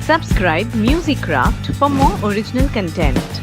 Subscribe Music Craft for more original content.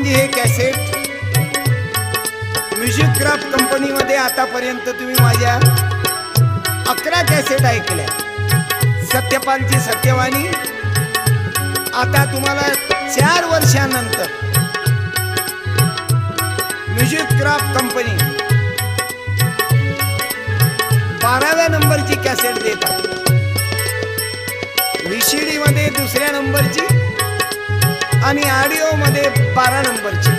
हे cassette music craft कंपनीमध्ये आतापर्यंत तुम्ही माझ्या 11 कॅसेट ऐकल्या. सत्यपालची सत्यवाणी आता तुम्हाला 4 वर्षानंतर म्युझिक क्राफ्ट कंपनी 12व्या नंबरची कॅसेट देतात. व्हीसीडी मध्ये 2ऱ्या नंबरची आणि ऑडिओ मध्ये 12 नंबरची.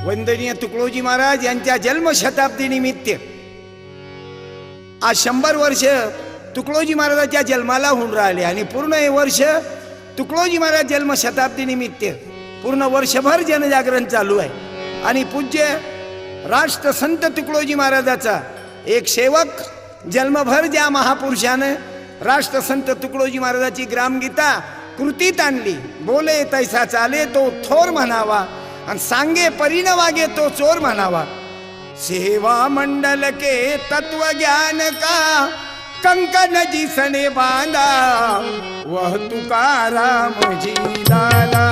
वंदनीय तुकडोजी महाराज यांच्या जन्मशताब्दी निमित्त आज 100 वर्ष तुकडोजी महाराजांच्या जन्माला होऊन राहिले आणि पूर्ण हे वर्ष तुकडोजी महाराज जन्मशताब्दी निमित्त पूर्ण वर्षभर जनजागरण चालू आहे. आणि पूज्य राष्ट्रसंत तुकडोजी महाराजाचा एक सेवक जन्मभर ज्या महापुरुषानं राष्ट्रसंत तुकडोजी महाराजाची ग्रामगीता कृतीत आणली. बोले तैसा चाले तो थोर म्हणावा आणि सांगे परीन वागे तो चोर म्हणावा. सेवा मंडल के तत्व ज्ञान का कंकन जिसने बांधा वह तुकाराम जी लाला.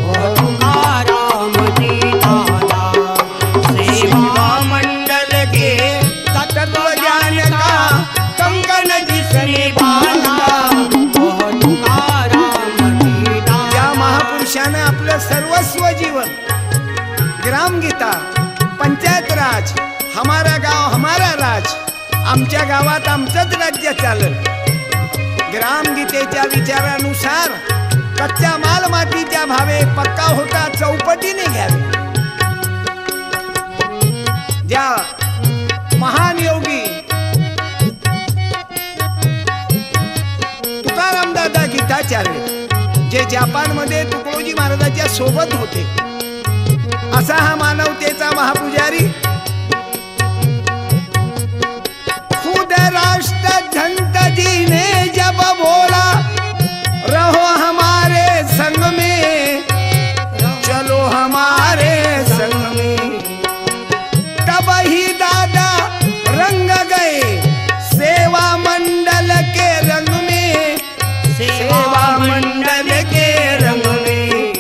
वह तुकाराम जी लाला. सेवा मंडल के तत्व ज्ञान का कंकन जिसने बांधा वह तुकाराम जी लाला. या महापुरुषानं आपलं सर्वस्व जीवन ग्रामगीता, पंचायत राज, हमारा गाव हमारा राज, आमच्या गावात आमचंच राज्य चालल, ग्रामगीतेच्या विचारानुसार कच्चा माल मातीच्या भावे पक्का होता चौपटीने घ्यावे. ज्या महान योगी तुकाराम दादा गीताचार्य जे जपानमध्ये तुकडोजी महाराजांच्या सोबत होते, असा हा मानवतेचा महापुजारी खुद राष्ट्र झंट जी ने जब बोला रहो हमारे संग में, चलो हमारे संग में, तब ही दादा रंग गए सेवा मंडल के रंग में, सेवा मंडल के रंग में.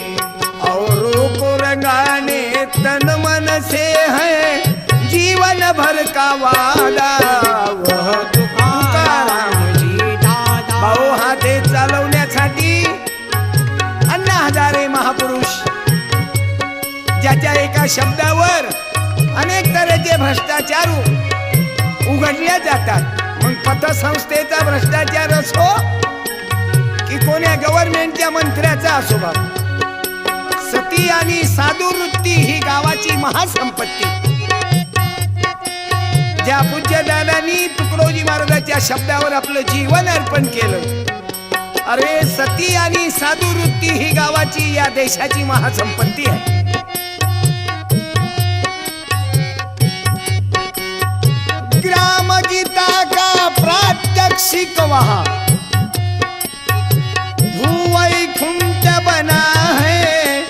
औरों को रंगाने तन मन से है जीवन भर का वादा वह तुकाराम जी दादा. भाऊ हा देश चालवण्यासाठी अण्णा हजारे महापुरुष ज्याच्या एका शब्दावर अनेक तऱ्हेचे भ्रष्टाचार उघडले जातात. मग पतसंस्थेचा भ्रष्टाचार असो की कोण्या गव्हर्नमेंटच्या मंत्र्याचा असो, बाबा सती आणि साधू वृत्ती ही गावाची महासंपत्ती. ज्या पूज्य दादांनी तुकडोजी महाराजांच्या शब्दावर आपलं जीवन अर्पण केलं, अरे सती आणि साधू वृत्ती ही गावाची या देशाची महासंपत्ती आहे. ग्रामगीता का प्रात्यक्षिक वहा भूवैकुंठ बना है,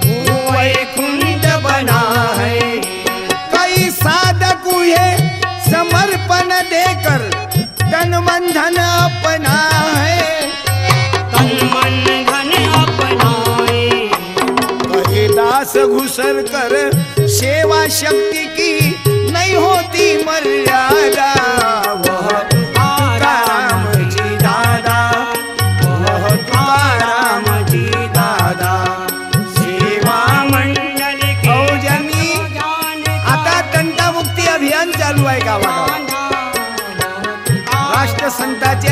भूवैकुंठ बना है. कई साधक हुए समर्पण देकर तन मन धन अपना है, तन मन धन अपना है. दास घुस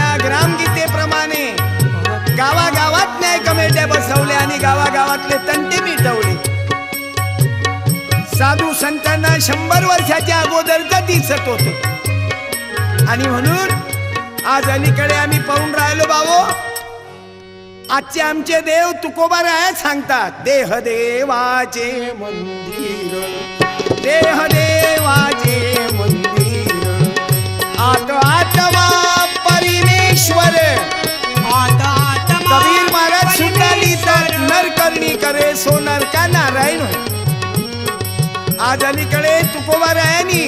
त्या ग्रामगीतेप्रमाणे गावागावात न्याय कमिट्या बसवल्या आणि गावागावातले तंटे मिटवले. साधू संतांना 100 वर्षाच्या अगोदरच दिसत होत आणि म्हणून आज अलीकडे आम्ही पाहून राहिलो बाबो. आजचे आमचे देव तुकोबा राया सांगतात, देह देवाचे मंदिर, देह देवाचे मंदिर, आत आत्मा परमेश्वर. कबीर महाराज सुद्धा लिहितात, नर करणी करे सो नर का नारायण. आज अलीकडे तुकोबा रायांनी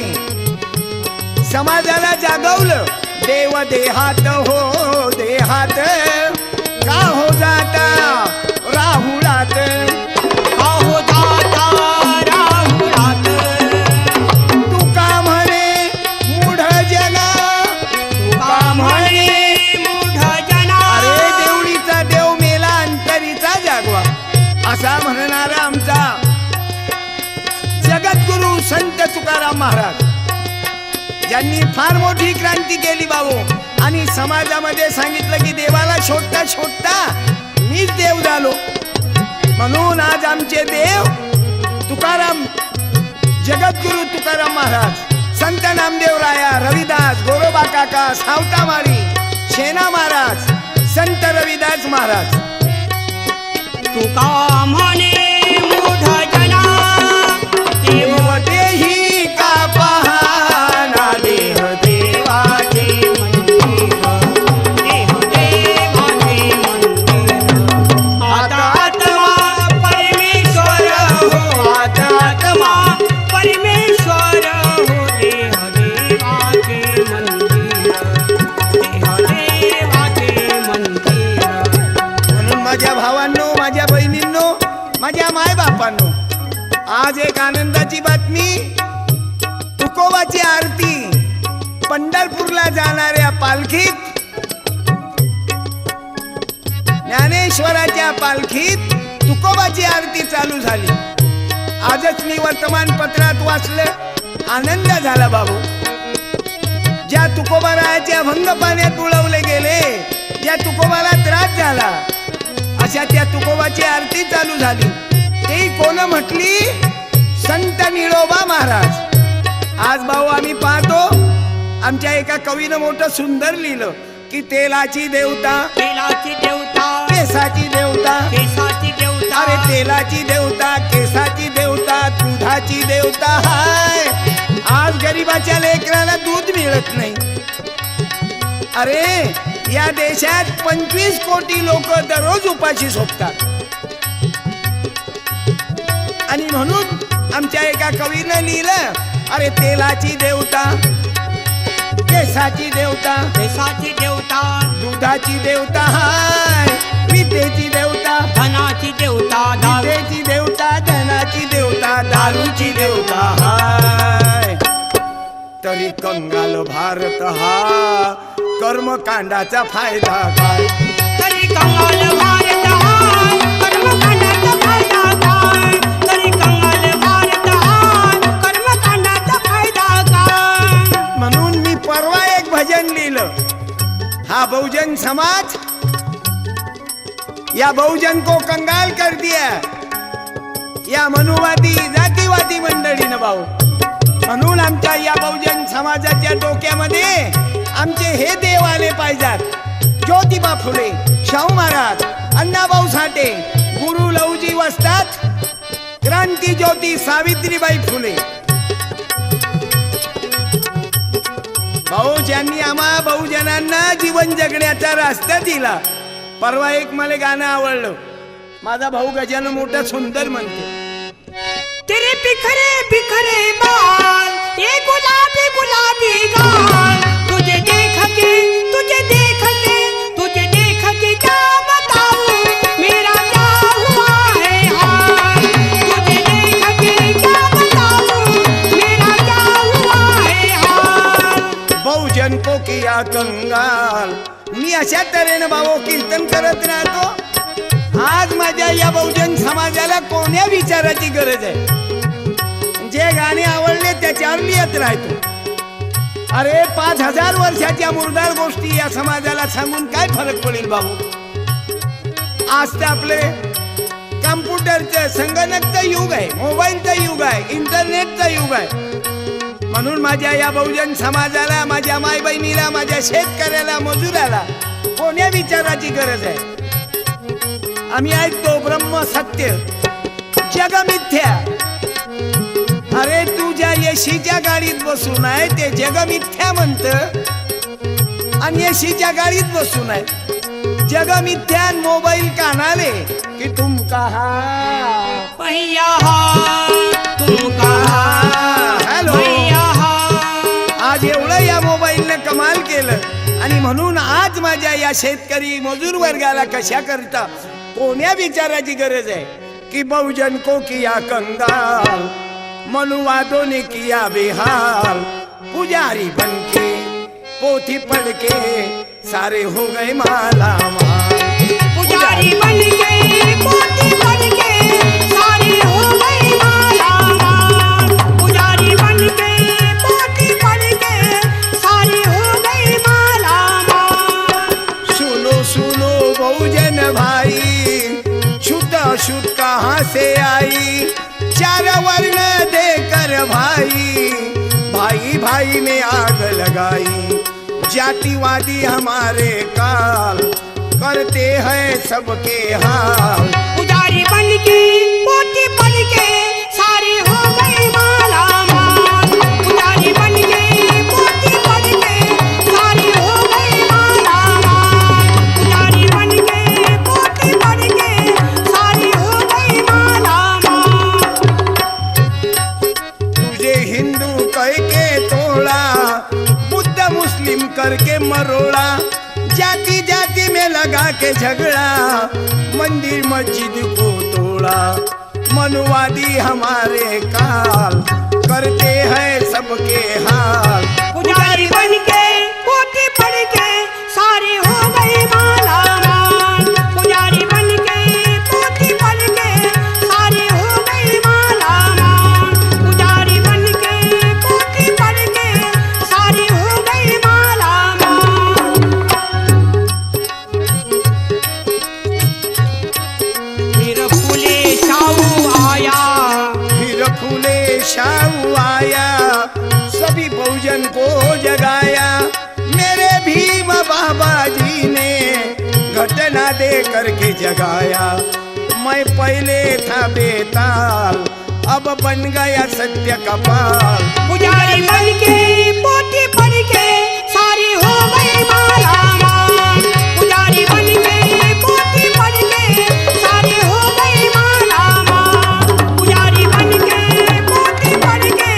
समाजाला जागवलं, देव देहात हो देहात, का हो जाता राहुळात, का हो जाता राहुळात. तुका म्हणे मूढ जना, तुका म्हणे मूढ जना. अरे देवळीचा देव मेला अंतरीचा जागवा, असा म्हणणारा आमचा जगद्गुरु संत तुकाराम महाराज, ज्यांनी फार मोठी क्रांती केली बाबू. आणि समाजामध्ये सांगितलं की देवाला शोधता शोधता मीच देव झालो. म्हणून आज आमचे देव तुकाराम, जगद्गुरु तुकाराम महाराज, संत नामदेव राया, रविदास, गोरोबा काका, सावता माळी, शेना महाराज, संत रविदास महाराज. तुका म्हणे मूढ जना, देव देही का पाहना, देह देवाचे मंदिर, देह देवाचे मंदिर. आता आत्मा परमेश्वर हो, आता आत्मा परमेश्वर हो, देह देवाचे मंदिर, देह देवाचे मंदिर. म्हणून माझ्या भावांनो, माझ्या बहिणींनो, माझ्या मायबापांनो, आज एक आनंदाची बातमी. तुकोबाची आरती पंढरपूरला जाणाऱ्या पालखीत, ज्ञानेश्वराच्या पालखीत तुकोबाची आरती चालू झाली. आजच मी वर्तमानपत्रात वाचलं, आनंद झाला बाबू. ज्या तुकोबारायाच्या भंग पाण्यात बुडवले गेले, ज्या तुकोबाला त्रास झाला, अशा त्या तुकोबाची आरती चालू झाली. ती कोण म्हटली? संत निळोबा महाराज. आज भाऊ आम्ही पाहतो, आमच्या एका कवीनं मोठं सुंदर लिहिलं की तेलाची देवता, तेलाची देवता, केसाची देवता, केसाची देवता. अरे तेलाची देवता, केसाची देवता, दुधाची देवता. हाय, आज गरीबाच्या लेकराला दूध मिळत नाही. अरे या देशात 25 कोटी लोक दररोज उपाशी झोपतात. आणि म्हणून आमच्या एका कवीनं लिहिलं, अरे तेलाची देवता, केसाची देवता, केसाची देवता, दुधाची देवता, हाय, विद्येची देवता, धनाची देवता, विद्येची देवता, धनाची देवता, दारूची देवता. हाय, तरी कंगाल भारत हा कर्मकांडाचा फायदा काय? तरी कंगाल भारत हा कर्मकांडाचा फायदा काय? तरी कंगाल भारत हा कर्मकांडाचा फायदा काय? म्हणून मी परवा एक भजन लिहिलं. हा बहुजन समाज या बहुजन को कंगाल कर दिया, या मनुवादी जातीवादी मंडळीनं भाऊ. म्हणून आमच्या या बहुजन समाजाच्या डोक्यामध्ये आमचे हे देव आले पाहिजेत. ज्योतिबा फुले, शाहू महाराज, अण्णाभाऊ साठे, गुरु लहुजी वस्ताद, क्रांती ज्योती सावित्रीबाई फुले. भाऊ ज्यांनी आम्हा बहुजनांना जीवन जगण्याचा रस्ता दिला. परवा एक मला गाणं आवडलं, माझा भाऊ गजानन मोठा सुंदर म्हणतो, तेरे बिखरे बिखरे बाल, ये गुलाबी गुलाबी गाल, तुझे देख के तुझे देख के तुझे देख के क्या बताऊं मेरा क्या हुआ है हाल. तुझे देख के क्या बताऊं मेरा क्या हुआ है हाल. बहुजन को किया कंगाल. मी अशा तऱ्हेनं भाऊ कीर्तन करत राहतो. आज माझ्या या बहुजन समाजाला कोण्या विचाराची गरज आहे? जे गाणे आवडले त्याच्यावर लिहित राहतो. अरे 5000 वर्षाच्या मुरदार गोष्टी या समाजाला सांगून काय फरक पडेल भाऊ? आज तर आपले कम्प्युटरचं संगणकचं युग आहे, मोबाईलचं युग आहे, इंटरनेटचं युग आहे. म्हणून माझ्या या बहुजन समाजाला, माझ्या माय बहिणीला, माझ्या शेतकऱ्याला, मजुराला कोण्या विचाराची गरज आहे? आम्ही ऐकतो ब्रह्म सत्य, जग मिथ्या. अरे तुझ्या येशीच्या गाडीत बसून आहे ते जग मिथ्या म्हणत, आणि येशीच्या गाडीत बसून आहे जग मिथ्या. मोबाईल कानाले की तुम कहा पहिया तुम कहा. हॅलो, आज एवढं या मोबाईलने कमाल केलं. आणि म्हणून आज माझ्या या शेतकरी मजूर वर्गाला कशा करता कोण्या विचाराची गरज आहे? की बहुजन को किया कंगाल, मनुवादों ने किया बेहाल. पुजारी बनके पोथी पढ़ के सारे हो गए माला माल. पुजारी बनके पोथी पढ़ के सारे हो गए माला माल. पुजारी बनके पोथी पढ़ के सारे हो गए माला माल. सुनो सुनो बहुजन भाई, शुद्ध अशुद्ध कहाँ से आई? 4 वर्ण देकर भाई, भाई भाई में आग लगाई. जातिवादी हमारे काल, करते हैं सबके हाल. पुजारी बनके पोथी पढ़ के सारे हो गए माला माल. पुजारी बनके पोथी पढ़ के सारे हो गए माला माल. पुजारी बनके पोथी पढ़ के सारे हो गए माला माल. तुझे हिंदू कह के तोड़ा, बुद्ध मुस्लिम करके मरोड़ा. जाति जाति में लगा के झगड़ा, मंदिर मस्जिद को तोड़ा. मनुवादी हमारे काल, करते हैं सबके हाल. पुजारी बनके पोथी पढ़ के सारे हो गए माला माल. पुजारी बनके पोथी पढ़ के सारे हो गए माला माल. पुजारी बनके पोथी पढ़ के सारे हो गए माला माल. फिर फूले शाहू आया, फिर फूले शाहू आया, सभी बहुजन को जगाया. मेरे भीम बाबा जी ने घटना दे करके जगाया. मैं पहले था बेताल, अब बन गया सत्य कपाल. पुजारी बनके पोथी पढ़ के सारे हो गए माला माल. पुजारी बनके पोथी पढ़ के सारे हो गए माला माल. पुजारी बनके पोथी पढ़ के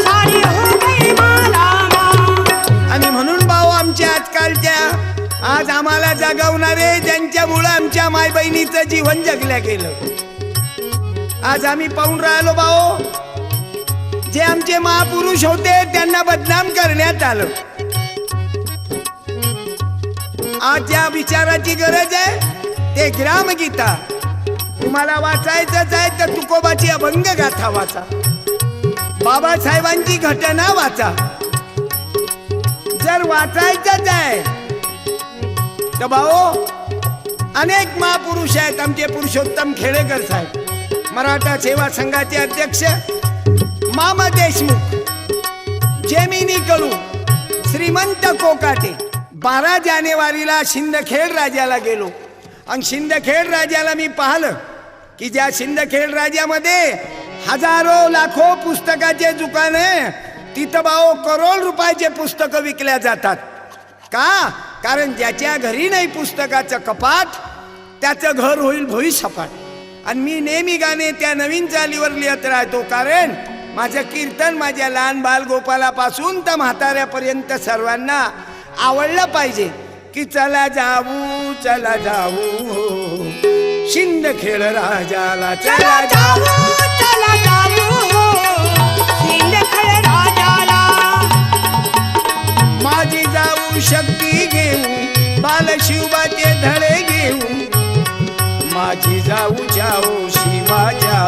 सारे हो गए माला माल. आणि म्हणून भाऊ आमच्या आजकालच्या आज आम्हाला जगवणारे, ज्यांच्यामुळे आमच्या माय बहिणीचं जीवन जगल्या गेलं. आज आम्ही पाहून राहिलो भाऊ, जे आमचे महापुरुष होते त्यांना बदनाम करण्यात आलं. आज ज्या विचाराची गरज आहे ते ग्रामगीता. तुम्हाला वाचायचंच आहे तर तुकोबाची अभंग गाथा वाचा, बाबासाहेबांची घटना वाचा. जर वाचायचंच आहे तर भाऊ अनेक महापुरुष आहेत. आमचे पुरुषोत्तम खेडेकर साहेब, मराठा सेवा संघाचे अध्यक्ष मामा देशमुख, जेमिनी कडू, श्रीमंत कोकाटे. 12 जानेवारीला शिंदखेड राजाला गेलो आणि शिंदखेड राजाला मी पाहिलं की ज्या शिंदखेड राजामध्ये हजारो लाखो पुस्तकाचे दुकान आहे, तिथं भाऊ करोड रुपयाचे पुस्तकं विकल्या जातात. का? कारण ज्याच्या घरी नाही पुस्तकाचं कपाट त्याचं घर होईल भोई सपाट. आणि मी नेहमी गाणे त्या नवीन चालीवर लिहित राहतो, कारण माझं कीर्तन माझ्या लहान बाल गोपालापासून तर म्हाताऱ्यापर्यंत सर्वांना आवडलं पाहिजे. की चला जाऊ शिंदखेड राजाला, चला जाऊ शिंदखेड राजाला. माझी जाऊ शक्ती घेऊ, बालशिवाचे धडे घेऊ. माझी जाऊ शिवाच्या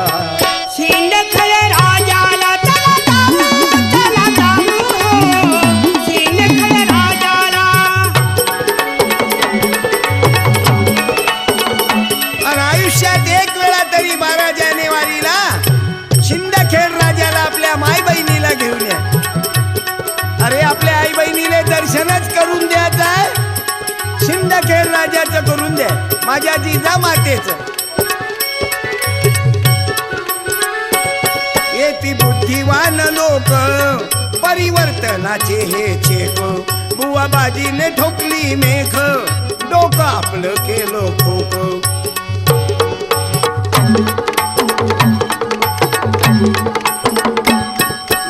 शिंदखेड राजाला. चला जाऊ खेळ राजाचं करून द्या, माझ्या जिजा मातेचं. येती बुद्धिवान लोक परिवर्तनाचे हे चेक. बुवा बाजीने ठोकली मेघ, डोकं आपलं केलं खोक.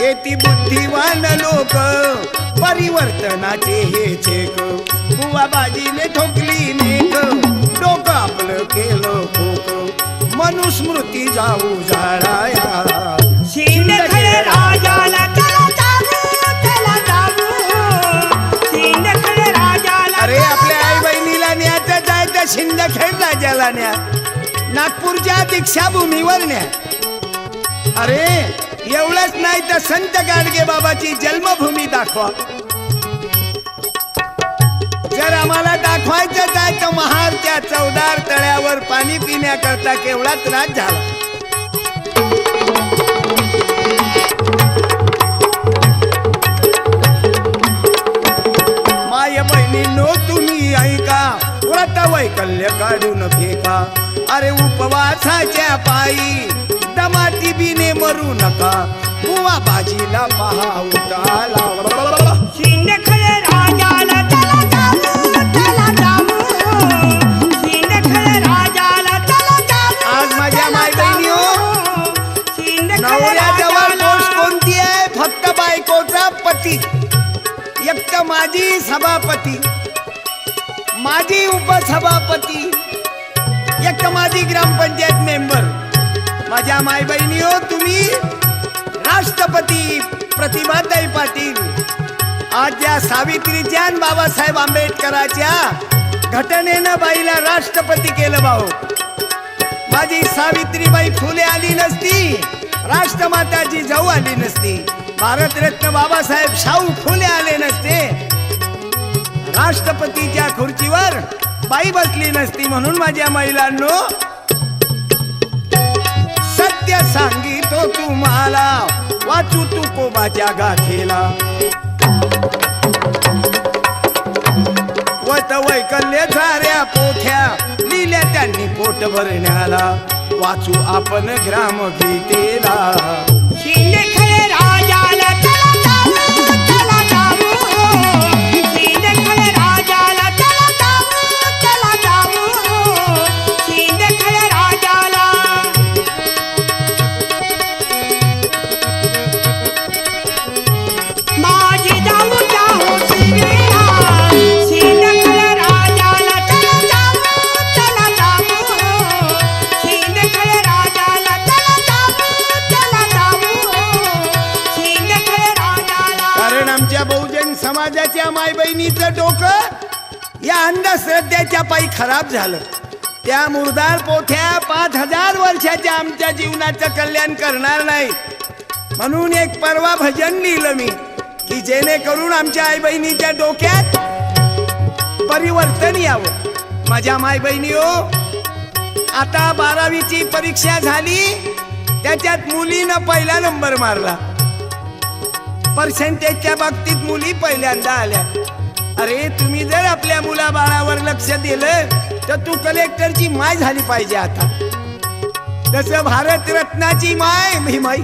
येती बुद्धिवान लोक परिवर्तनाचे हे चेक. बुवा बाजीने ठोकली मेघ, डोकं आपलं केलं खोक. मनुस्मृती जाऊ जाळाया, सिंदखेड राजाला चला जाऊ, चला जाऊ. सिंदखेड राजाला अरे आपल्या आई बहिणीला न्यायचं जायचं, सिंदखेड राजाला न्या, नागपूरच्या दीक्षाभूमीवर न्या. अरे एवढंच नाही तर संत गाडगे बाबाची जन्मभूमी दाखवा. जर आम्हाला दाखवायचं जायचं महारच्या चौदार तळ्यावर पाणी पिण्याकरता केवढा त्रास झाला. माय बहिणींनो तुम्ही ऐका, व्रत वैकल्य काढून फेका. अरे उपवासाच्या पायी दमाटी बिने मरू नका, बुवा बाजीला पहा उठाला. सिंदखेड राजाला चला जाऊ, चला जाऊ. सिंदखेड राजाला चला जाऊ. आज माझ्या माय बहिणी हो, नवऱ्याजवळ गोष्ट कोणती आहे? फक्त बायकोचा पती. एक तर माझी सभापती, माझी उपसभापती, एक तर माझी ग्रामपंचायत मेंबर. माझ्या माय बहिणी हो, तुम्ही राष्ट्रपती प्रतिभाताई पाटील आज या सावित्रीच्या आणि बाबासाहेब आंबेडकरांच्या घटनेनं बाईला राष्ट्रपती केलं. भाऊ माझी सावित्रीबाई फुले आली नसती, राष्ट्रमाता जिजाऊ आली नसती, भारतरत्न बाबासाहेब शाहू फुले आले नसते, राष्ट्रपतीच्या खुर्चीवर बाई बसली नसती. म्हणून माझ्या महिलांनो सत्य सांगितो तुम्हाला, वाचू तुकोबाच्या गाथेला. वत वैकल्य झाऱ्या पोथ्या लिहिल्या त्यांनी पोट भरण्याला, वाचू आपण ग्रामगीतेला. सिंदखेड राजाला चला जाऊ, चला जाऊ. सिंदखेड राजाला चला जाऊ, चला जाऊ. सिंदखेड राजाला माझी जाऊ जाऊ श्रीरा. सिंदखेड राजाला चला जाऊ, चला जाऊ. सिंदखेड राजाला चला जाऊ, चला जाऊ. सिंदखेड राजाला कारण आमच्या बहुजन समाजाच्या माय बहिणीचं डोकं या अंधश्रद्धेच्या पायी खराब झालं. त्या मुरदार पोथ्या 5000 वर्षाच्या आमच्या जीवनाचं कल्याण करणार नाही. म्हणून एक परवा भजन लिहिलं मी की जेणेकरून आमच्या आई बहिणीच्या डोक्यात परिवर्तन यावं. माझ्या माय बहिणी हो, आता 12वीची परीक्षा झाली, त्याच्यात मुलीनं पहिला नंबर मारला. पर्सेंटेजच्या बाबतीत मुली पहिल्यांदा आल्या. अरे तुम्ही जर आपल्या मुला बाळावर लक्ष दिलं तर तू कलेक्टरची माय झाली पाहिजे. आता जसं भारतरत्नाची माय भीमाई,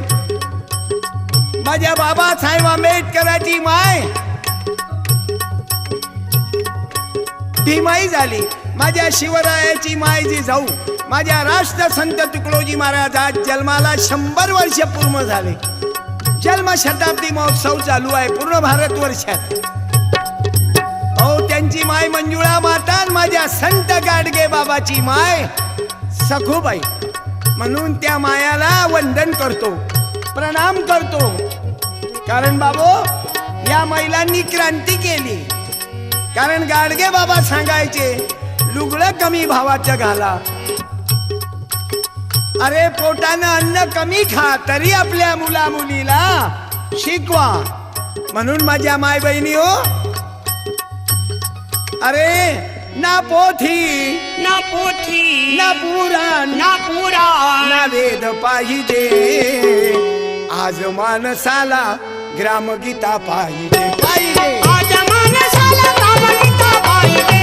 माझ्या बाबासाहेब आंबेडकरांची माय भीमाई झाली, माझ्या शिवरायाची माय जिजाऊ, माझ्या राष्ट्रसंत तुकडोजी महाराज आज जन्माला 100 वर्ष पूर्ण झाले. जन्म शताब्दी महोत्सव चालू आहे पूर्ण भारतवर्षात. त्यांची माय मंजुळा माता, माझ्या संत गाडगे बाबाची माय सखूबाई. म्हणून त्या मायाला वंदन करतो, प्रणाम करतो. कारण बाबो या महिलांनी क्रांती केली. कारण गाडगे बाबा सांगायचे लुगडं कमी भावाचं घाला. अरे पोटानं अन्न कमी खा तरी आपल्या मुला मुलीला शिकवा. म्हणून माझ्या माय बहिणी हो, अरे ना पोथी ना पोथी ना पुराण ना पुराण ना वेद पाहिजे, आज माणसाला ग्रामगीता पाहिजे. आज माणसाला ग्रामगीता पाहिजे.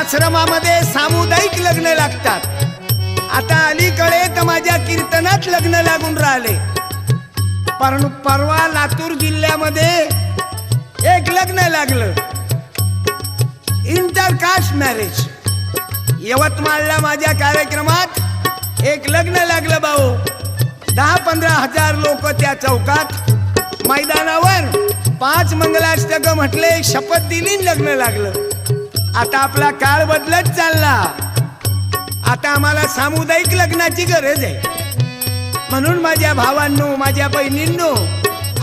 आश्रमामध्ये सामुदायिक लग्न लागतात। आता अलीकडे तर माझ्या कीर्तनात लग्न लागून राहिले। परवा लातूर जिल्ह्यामध्ये एक लग्न लागलं, इंटरकास्ट मॅरेज। यवतमाळला माझ्या कार्यक्रमात एक लग्न लागलं भाऊ। 10-15 हजार लोक त्या चौकात मैदानावर 5 मंगलाष्टक म्हटले, शपथ दिली, लग्न लागलं। आता आपला काळ बदलत चालला, आता आम्हाला सामुदायिक लग्नाची गरज आहे। म्हणून माझ्या भावांनो, माझ्या बहिणींनो,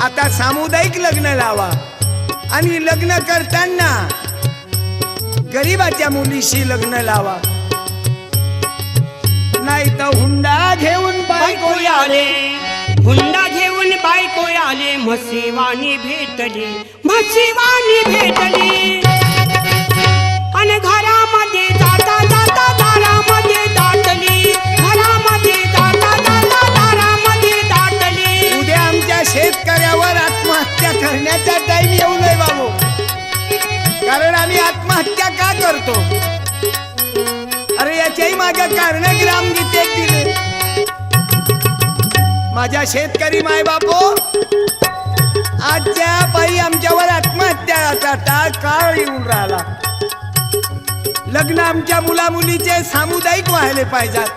आता सामुदायिक लग्न लावा आणि लग्न करताना गरीबाच्या मुलीशी लग्न लावा, नाही तर हुंडा घेऊन बायको आले, हुंडा घेऊन बायको आले, म्हशीवाणी भेटली, म्हशीवाणी भेटली। आणि घरामध्ये जाता जाता दारामध्ये दाटली, घरामध्ये जाता जाता दारामध्ये दाटली। उद्या आमच्या शेतकऱ्यावर आत्महत्या करण्याचा टाइम येऊ नये बाबू, कारण आम्ही आत्महत्या का करतो? अरे याच्याही मागं कारण ग्रामगीतेत दिले। माझ्या शेतकरी माय बापो, आजच्या पायी आमच्यावर आत्महत्याचा काळ येऊन राहिला। लग्न आमच्या मुला मुलीचे सामुदायिक व्हायला पाहिजेत,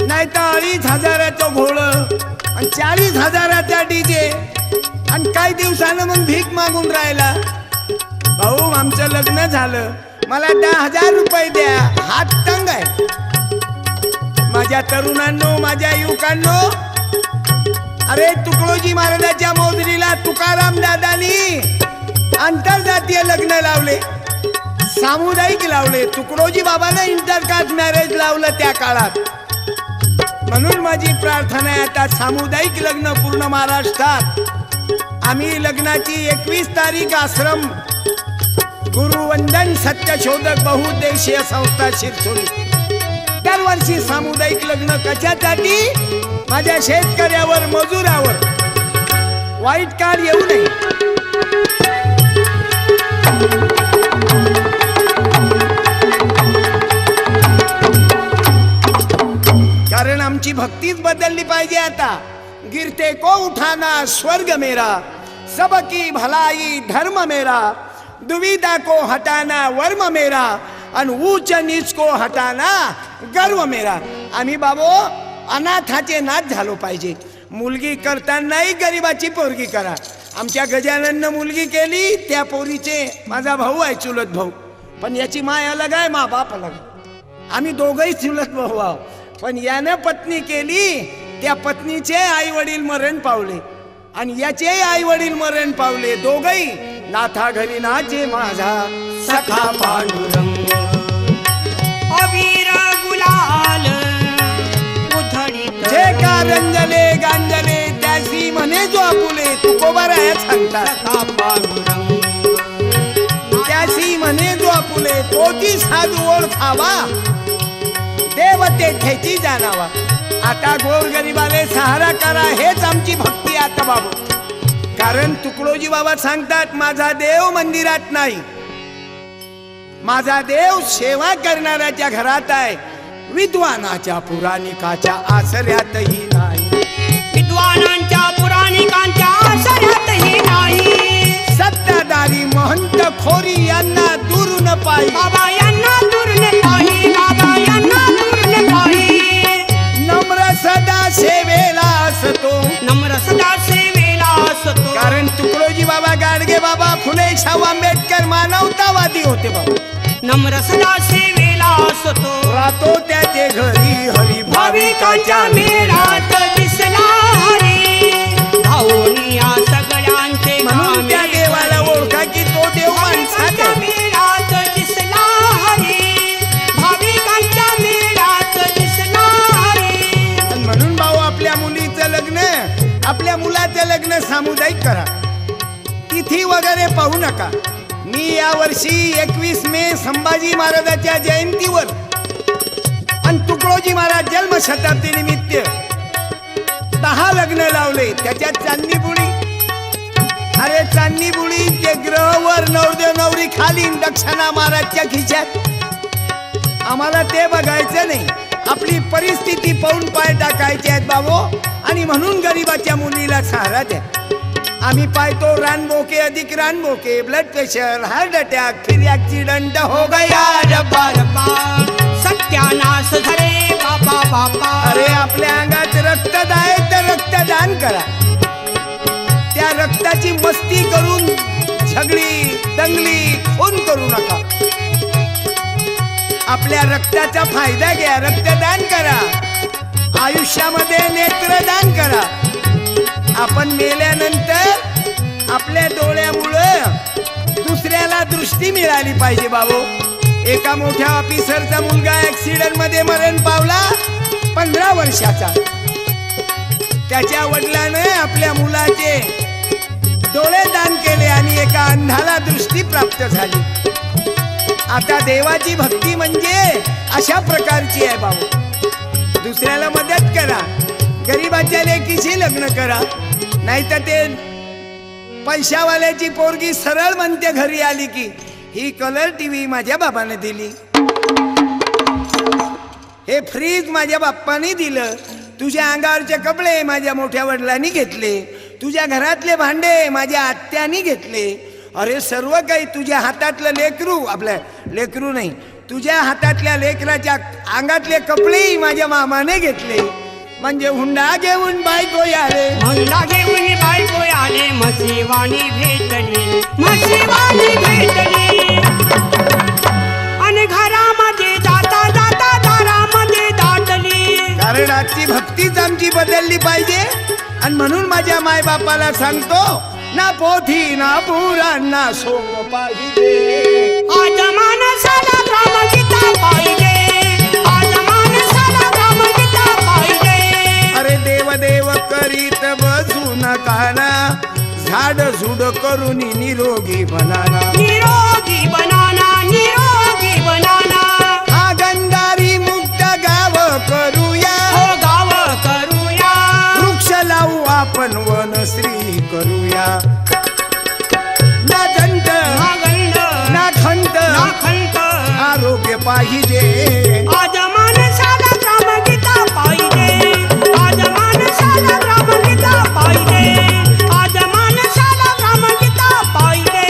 नाही तर 2,500चं घोळ आणि 40,000चा डीजे आणि काही दिवसानं मग भीक मागून राहिला। भाऊ, आमचं लग्न झालं, मला 10,000 रुपये द्या, हात तंग आहे। माझ्या तरुणांनो, माझ्या युवकांनो, अरे तुकडोजी महाराजांच्या मोजरीला तुकाराम दादानी आंतरजातीय लग्न लावले, सामुदायिक लावले। तुकडोजी बाबानं इंटरकास्ट मॅरेज लावलं त्या काळात। म्हणून माझी प्रार्थना आहे, आता सामुदायिक लग्न पूर्ण महाराष्ट्रात। आम्ही लग्नाची 21 तारीख आश्रम गुरुवंदन सत्यशोधक बहुउद्देशीय संस्था शिरसोली, दरवर्षी सामुदायिक लग्न कशासाठी? माझ्या शेतकऱ्यावर, मजुरावर वाईट काळ येऊ नये। कारण आमची भक्तीच बदलली पाहिजे आता। गिरते को उठाना स्वर्ग मेरा, सबकी भलाई धर्म मेरा, दुविधा को हटाना वर्म मेरा, आणि ऊंच नीच को हटाना गर्व मेरा। आम्ही बाबो अनाथाचे नाथ झालो पाहिजे। मुलगी करतानाही गरीबाची पोरगी करा। आमच्या गजानननं मुलगी केली, त्या पोरीचे माझा भाऊ आहे, चुलत भाऊ, पण याची माय अलग आहे, मा बाप अलग। आम्ही दोघंही चुलत भाऊ आहोत, पण यानं पत्नी केली, त्या पत्नीचे आई वडील मरण पावले आणि याचे आई वडील मरण पावले। दोघंही नाथा घरी नाचे माझा सखा पांडुरंग, अबीर गुलाल उधळीत, जे का रंजले गांजले त्यासी म्हणे जो आपुले। तुकोबा राया सांगतात, सखा पांडुरंग, त्यासी म्हणे जो आपुले, तोची साधू ओळखावा, देव तेथेची जाणावा। आता गोरगरिबाले सहारा करा, हेच आमची भक्ती आता बाबू। कारण तुकडोजी बाबा सांगतात, माझा देव मंदिरात नाही, माझा देव सेवा करणाऱ्याच्या घरात आहे, विद्वानाच्या पुराणिकाच्या आसऱ्यातही नाही, विद्वानांच्या पुराणिकांच्या आसऱ्यातही नाही। सत्ताधारी महंत खोरी यांना दूर न पाही, बाबा यांना दूर न पाही, बाबा यांना दूर न पाही। नम्र सदा सेवेला असतो, नम्र सदा सेवेला असतो। कारण तुकडोजी बाबा, गाडगे बाबा, फुले शाहू आंबेडकर मानवतावादी होते बाबा। नम्र सदा सेवेला असतो, राहतो त्याचे घरी हरी भाविकाच्या मेळात दिसला हरी, भाऊनी या सगळ्यांचे म्हणून त्या देवाला ओळखा की तो देव माणसाचा मेळात दिसला हरी, भाविकांच्या मेळात दिसला हरी। म्हणून भाऊ, आपल्या मुलीचं लग्न, आपल्या मुलाचं लग्न सामुदायिक करा, तिथी वगैरे पाहू नका। मी यावर्षी 21 मे संभाजी महाराजांच्या जयंतीवर आणि तुकडोजी महाराज जन्मशताब्दी निमित्त 10 लग्न लावले, त्याच्यात चांदणी बुडी। अरे चांदणी बुडी, ते ग्रहवर नवरदेव नवरी खाली, दक्षिणा महाराजच्या खिशात। आम्हाला ते बघायचं नाही. आपली परिस्थिती पाहून पाय टाकायचे आहेत बाबो. आणि म्हणून गरीबाच्या मुलीला सहारा द्या. आम्ही पाहतो रानबोके अधिक रानबोके, ब्लड प्रेशर, हार्ट अटॅक, फिर ऍक्सिडेंट हो गया. रब्बा रब्बा सत्यानाश झाले बाबा बाबा. अरे आपल्या अंगात रक्त आहे तर रक्तदान करा. त्या रक्ताची मस्ती करून झगडी दंगली खून करू नका. आपल्या रक्ताचा फायदा घ्या, रक्तदान करा. आयुष्यामध्ये नेत्रदान करा. आपण मेल्यानंतर आपल्या डोळ्यामुळं दुसऱ्याला दृष्टी मिळाली पाहिजे बाबू. एका मोठ्या ऑफिसरचा मुलगा ऍक्सिडेंट मध्ये मरण पावला, 15 वर्षाचा. त्याच्या वडिलाने आपल्या मुलाचे डोळे दान केले आणि एका अंधाला दृष्टी प्राप्त झाली. आता देवाची भक्ती म्हणजे अशा प्रकारची आहे बाबू. दुसऱ्याला मदत करा. गरीबाच्या लेकीशी लग्न करा. नाहीतर ते पैशावाल्याची पोरगी सरळ म्हणते घरी आली की ही कलर टीव्ही माझ्या बाबाने दिली, हे फ्रीज माझ्या बाप्पाने दिलं, तुझ्या अंगावरचे कपडे माझ्या मोठ्या वडिलांनी घेतले, तुझ्या घरातले भांडे माझ्या आत्यानी घेतले. अरे सर्व काही तुझ्या हातातलं लेकरू, आपल्या लेकरू नाही, तुझ्या हातातल्या लेकराच्या अंगातले कपडेही माझ्या मामाने घेतले. म्हणजे हुंडा घेऊन बायको आले, हुंडा घेऊन बायको आले, मसिवानी भेटली, मसिवानी भेटली. आणि घरामध्ये जाता जाता दारामध्ये दाटली. कारण आजची भक्तीच आमची बदलली पाहिजे. आणि म्हणून माझ्या मायबापाला सांगतो, ना पोथी ना पुराण सोंग पाहिजे. आज माणसाला ग्रामगीता पाहिजे, आज माणसाला ग्रामगीता पाहिजे. अरे देव देव करीत बसू नका ना, झाड झुड करून निरोगी बनाना, निरोगी बनाना, निरोगी बनाना. हा गंधारी मुक्त गाव करूया, हो गाव करूया. वृक्ष लावू आपण वनश्री करूया. ना दंड ना गंध ना खंत ना खंत. आरोग्य पाहिजे. आज माणसाला ग्रामगीता पाहिजे, आज माणसाला ग्रामगीता पाहिजे, आज माणसाला ग्रामगीता पाहिजे.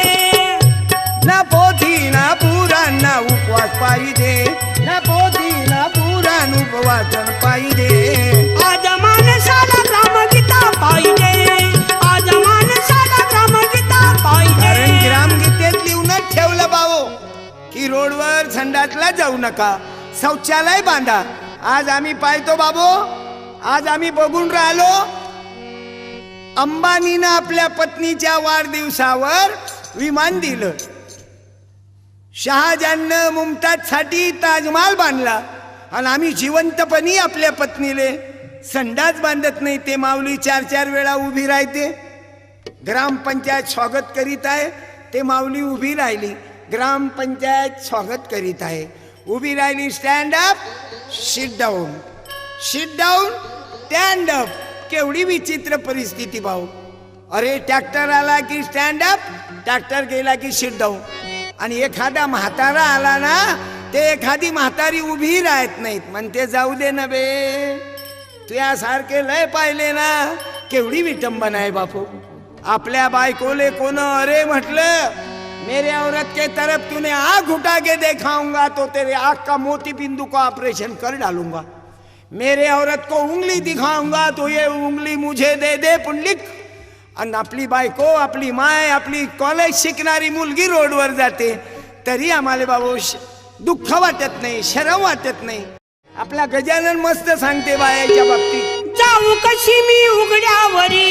ना पोथी ना पुराण ना उपवास पाहिजे, ना पोथी ना पुराण उपवासन पाहिजे. आज माणसाला ग्रामगीता पाहिजे, आज माणसाला ग्रामगीता कारण पाहिजे. ग्रामगीतेत लिहूनच ठेवलं बाबो की रोडवर संडासला जाऊ नका, शौचालय बांधा. आज आम्ही पाहतो बाबो, आज आम्ही बघून राहिलो, अंबानीनं आपल्या पत्नीच्या वाढदिवसावर विमान दिलं. शहाजहाननं मुमताजसाठी ताजमहाल बांधला. आणि आम्ही जिवंतपणी आपल्या पत्नीले संडास बांधत नाही. ते माऊली 4-4 वेळा उभी राहते. ग्रामपंचायत स्वागत करीत आहे, ते माऊली उभी राहिली. ग्रामपंचायत स्वागत करीत आहे, उभी राहिली. Stand up, sit down, sit down, stand up. केवढी विचित्र परिस्थिती भाऊ. अरे ट्रॅक्टर आला की स्टँड अप, ट्रॅक्टर गेला की सिट डाऊन. आणि एखादा म्हातारा आला ना, ते एखादी म्हातारी उभी राहत नाहीत, म्हणते जाऊ दे ना बे. तुझ्यासारखे लय पाहिले ना, केवढी विटंबना आहे बापू. आपल्या बायकोले कोण अरे म्हटलं, मेरे औरत के तरफ तूने आँख उठा के देखाऊंगा तो तेरे आँख का मोती बिंदु का ऑपरेशन कर डालूंगा. मेरे औरत को उंगली दिखाऊंगा तो ये उंगली मुझे दे दे पुंडलिक. आणि आपली बायको, आपली माय, आपली कॉलेज शिकणारी मुलगी रोडवर जाते तरी आम्हाला बाबू दुःख वाटत नाही, शरम वाटत नाही. आपला गजानन मस्त सांगते बायाच्या बाबतीत, जाऊ कशी मी उघड्यावरी,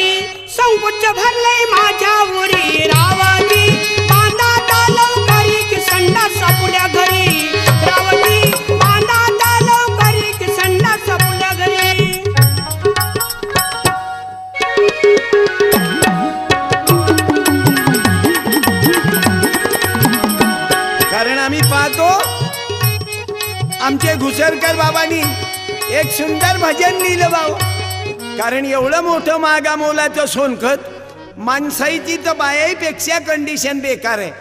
संकोच भरलंय माझ्यावरी. रावती बांधा लवकरी की संडास आपल्या घरी, रावती बांधा लवकरी की संडास आपल्या घरी. कारण आम्ही पाहतो आमचे घुसरकर बाबांनी एक सुंदर भजन लिहिलं भाऊ. कारण एवढं मोठं महागा मोलाचं सोनखत, माणसाईची तर बायापेक्षा कंडिशन बेकार आहे.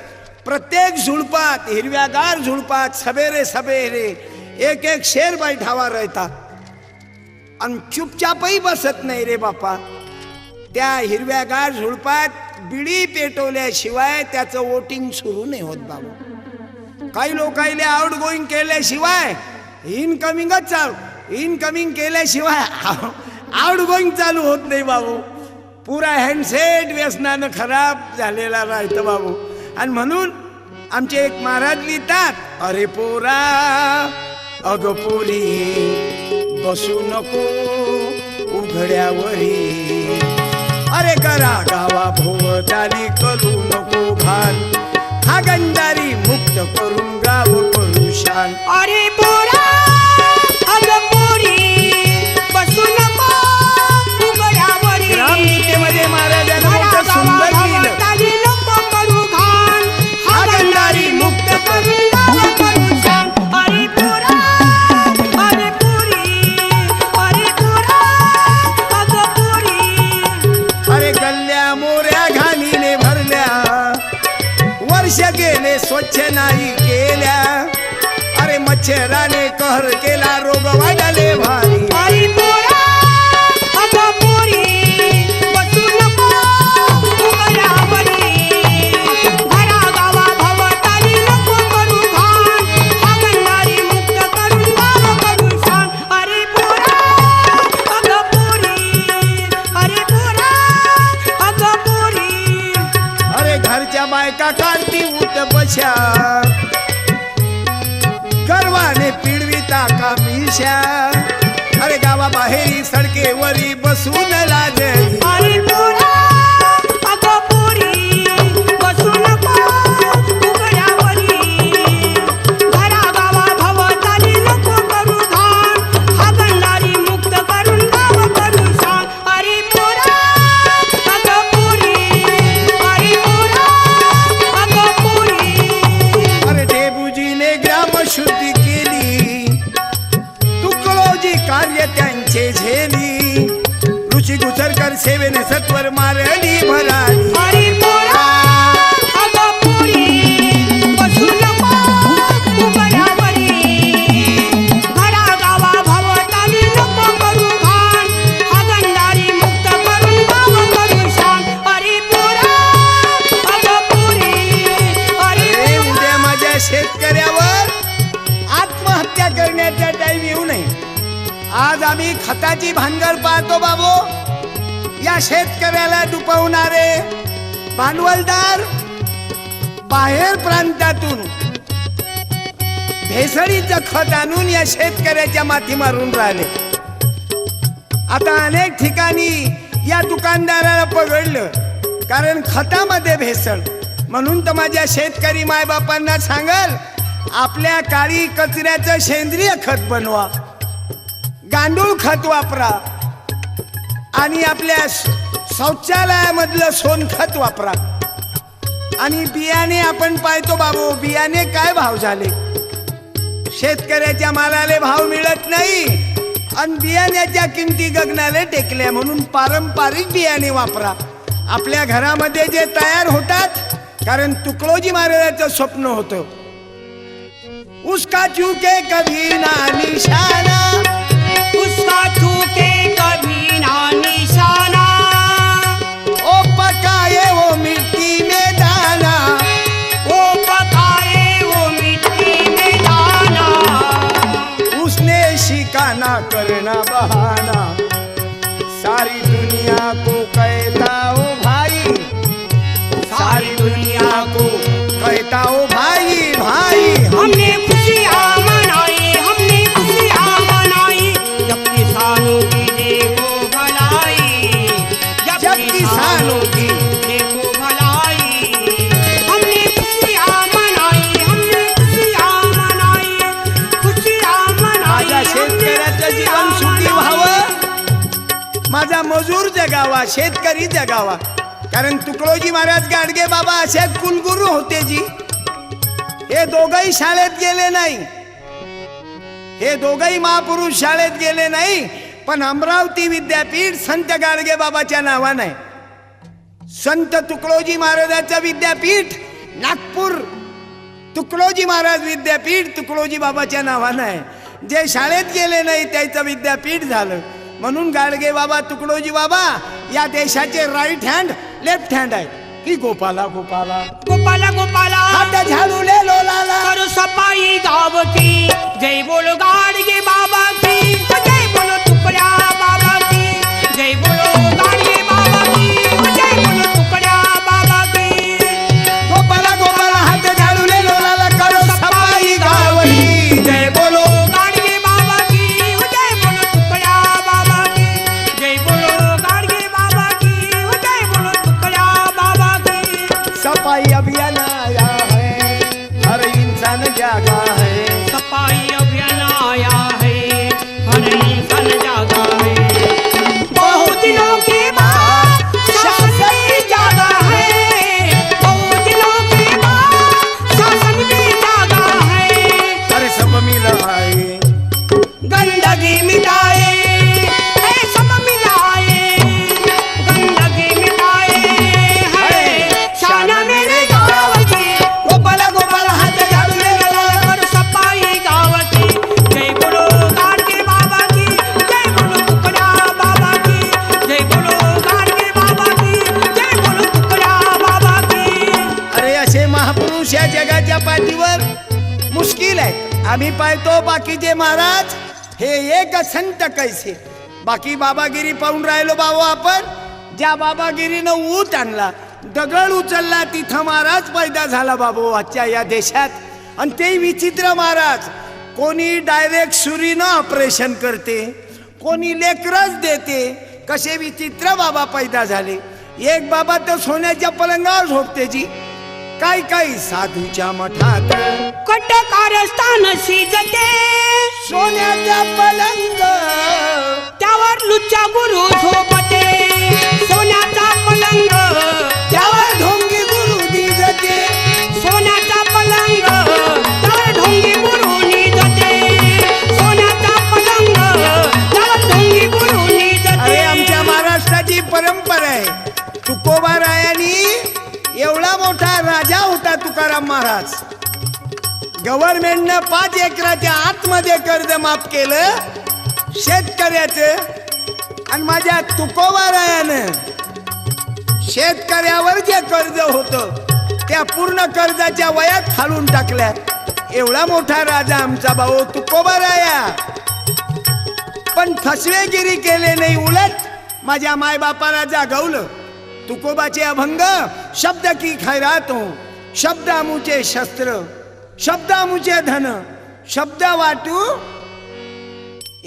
प्रत्येक झुडपात, हिरव्यागार झुडपात सबेरे सबेरे एक एक शेर बैठावा रहता आणि चुपचापही बसत नाही रे बापा. त्या हिरव्यागार झुडपात बिडी पेटवल्याशिवाय त्याचं वोटिंग सुरू नाही होत बाबू. काही लोकांना आउट गोईंग केल्याशिवाय इनकमिंग केल्याशिवाय आउट गोईंग चालू होत नाही बाबू. पुरा हँडसेट व्यसनानं खराब झालेला राहतं बाबू. आणि म्हणून आमचे एक महाराज लिहितात, अरे पोरा अग पोरी बसू नको उघड्यावरी, अरे करा गावा भोवताली करू नको घाल, हा गंधारी मुक्त करून गाव करू शान. अरे पोरा अग पोरी बसू नको उघड्यावरी, ग्रामगीतेमध्ये महाराजांना मोठं सुंदर लिहिलं, नको करू घाण, हा गंधारी मुक्त करून गाव करू शान. अरे पोरा अरे पोरी, अरे पोरा अग पोरी, अरे गल्ल्या मोऱ्या घाणीने भरल्या, वर्ष गेले स्वच्छ नाही केल्या, अरे मच्छराने कहर केला रोग वाढले भारी. अरे पोरा अग पोरी बसू नको उघड्यावरी, घरा गावा भवताली नको करू घाण, हा गंधारी मुक्त करून गाव करू शान. अरे पोरा अग पोरी, अरे पोरा अग पोरी, अरे घरच्या बायका काढती उठ बशा, गर्वाने पिळविता का मिशा, अरे गावा बाहेरी सडकेवरी बसून लाजली. अरे पोरा अग पोरी बसू नको उघड्यावरी, घरा गावा भवताली नको करू घाण, हा गंधारी मुक्त करून गाव करू शान. अरे पोरा अग पोरी, अरे पोरा अग पोरी, अरे डेबुजीने ग्रामशुद्धी केली, तुकडोजी कार्य त्यांचे झेली, ऋषी गुसरकर सेवेने सत्वर मारली भराली. अरे पोरा अग पोरी बसू नको उघड्यावरी, घरा गावा भवताली नको करू घाण, हा गंधारी मुक्त करून गाव करू शान. अरे पोरा अग पोरी, अरे अरे उद्या माझ्या शेतकऱ्यावर आत्महत्या करण्याचा टाइम येऊ नये. आज आम्ही खताची भानगड पाहतो बाबू. या शेतकऱ्याला दुपवणारे भांडवलदार बाहेर प्रांतातून भेसळीचं खत आणून या शेतकऱ्याच्या माथी मारून राहिले. आता अनेक ठिकाणी या दुकानदाराला पकडलं, कारण खतामध्ये भेसळ. म्हणून तर माझ्या शेतकरी मायबापांना सांगाल, आपल्या काळी कचऱ्याचं सेंद्रिय खत बनवा, गांडूळ खत वापरा, आणि आपल्या शौचालयामधलं सोनखत वापरा. आणि बियाणे आपण पाहतो बाबू, बियाणे काय भाव झाले. शेतकऱ्याच्या मालाले भाव मिळत नाही आणि बियाण्याच्या किमती गगनाला टेकल्या. म्हणून पारंपरिक बियाणे वापरा आपल्या घरामध्ये जे तयार होतात. कारण तुकडोजी महाराजांचं स्वप्न होतं, उसका चूके कभी ना निशाना, उसका चूके कभी ना निशाना, ओ पकाए वो मिट्टी में दाना, वो पकाए वो मिट्टी में दाना, उसने शिकाना करना बहाना, सारी दुनिया को कहता ओ भाई, सारी दुनिया को कहता ओ भाई भाई. हमने खुशियाँ मनाई, हमने खुशियाँ मनाई, जब किसानों की देखो भलाई, जब किसानों की देखो भलाई, हमने खुशियाँ मनाई, हमने खुशियाँ मनाई, खुशियाँ मनाई. माझ्या शेतकऱ्याचं जीवन सुखी व्हावं, माझा मजूर जगावा, शेतकरी जगावा. कारण तुकडोजी महाराज गाडगे बाबा असे कुलगुरू होते जी. हे दोघंही शाळेत गेले नाही, हे दोघंही महापुरुष शाळेत गेले नाही, पण अमरावती विद्यापीठ संत गाडगे बाबाच्या नावाने आहे. संत तुकडोजी महाराजांचं विद्यापीठ नागपूर तुकडोजी महाराज विद्यापीठ तुकडोजी बाबाच्या नावानं आहे. जे शाळेत गेले नाही त्याचं विद्यापीठ झालं. म्हणून गाडगे बाबा तुकडोजी बाबा या देशाचे राईट हँड लेफ्ट हँड आहे की गोपाला गोपाला गोपाला गोपाला हात झाडूले लोलाला करो सफाई गाव की जय बोलो गाडगे बाबा की जय बोलो तुकड्या बाबा की जय बोलो गाडगे बाबा की जय बोलो तुकड्या बाबा की गोपाला गोपाला हात झाडूले लोलाला करो सफाई गावली जय बोलो गाडगे बाबा की जय बोलो तुकड्या बाबा की जय बोलो गाडगे बाबा की जय बोलो तुकड्या बाबा की सफाई अभियान आया है हर इंसान जागा है सफाई अभियान आया है हर इंसान जागा है बहुत दिनों के बाद शासन भी जागा है बहुत दिनों के बाद शासन भी जागा है अरे सब मिलाए गंदगी मिटाए है सब मिलाए गंदगी मिटाए है शान मेरे गाँव की गोपाला गोपाला हात झाडूले लोलाला और सफाई गाँव की जय बोलो गाडगे बाबा की जय बोलो तुकड्या बाबा की जय बोलो गाडगे बाबा की जय बोलो तुकड्या बाबा की अरे असे महापुरुष या जगाच्या पाठीवर मुश्किल आहे. आम्ही पाहतो बाकीचे महाराज हे एक संत कैसे बाकी बाबागिरी पाहून राहिलो बाबा आपण. ज्या बाबागिरीनं ऊट आणला दगड उचलला तिथं महाराज पैदा झाला बाबू आजच्या या देशात. आणि ते विचित्र महाराज कोणी डायरेक्ट सुरीनं ऑपरेशन करते कोणी लेकरच देते. कसे विचित्र बाबा पैदा झाले. एक बाबा तर सोन्याच्या पलंगावर झोपते जी काय काय साधूच्या मठात कटकारस्थान शिजते सोन्याचा पलंग त्यावर लुच्चा गुरु झोपते सोन्याचा पलंग त्यावर ढोंगी गुरु दिजते सोन्याचा पलंग त्यावर ढोंगी गुरु निजते सोन्याचा पलंग त्यावर ढोंगी गुरु अरे निजते आमच्या महाराष्ट्राची परंपरा आहे. तुकोबारायांनी एवढा मोठा राजा होता तुकाराम महाराज. गव्हर्नमेंटनं 5 एकराच्या आतमध्ये कर्ज माफ केलं शेतकऱ्याचं. आणि माझ्या तुकोबारायानं शेतकऱ्यावर जे कर्ज होतं त्या पूर्ण कर्जाच्या वयात खालून टाकल्या. एवढा मोठा राजा आमचा भाऊ तुकोबाराया. पण फसवेगिरी केले नाही उलट माझ्या मायबापाला जागवलं. तुकोबाचे अभंग शब्द की खैरात हो शब्द आमुचे शस्त्र शब्द आमुचे धन शब्द वाटू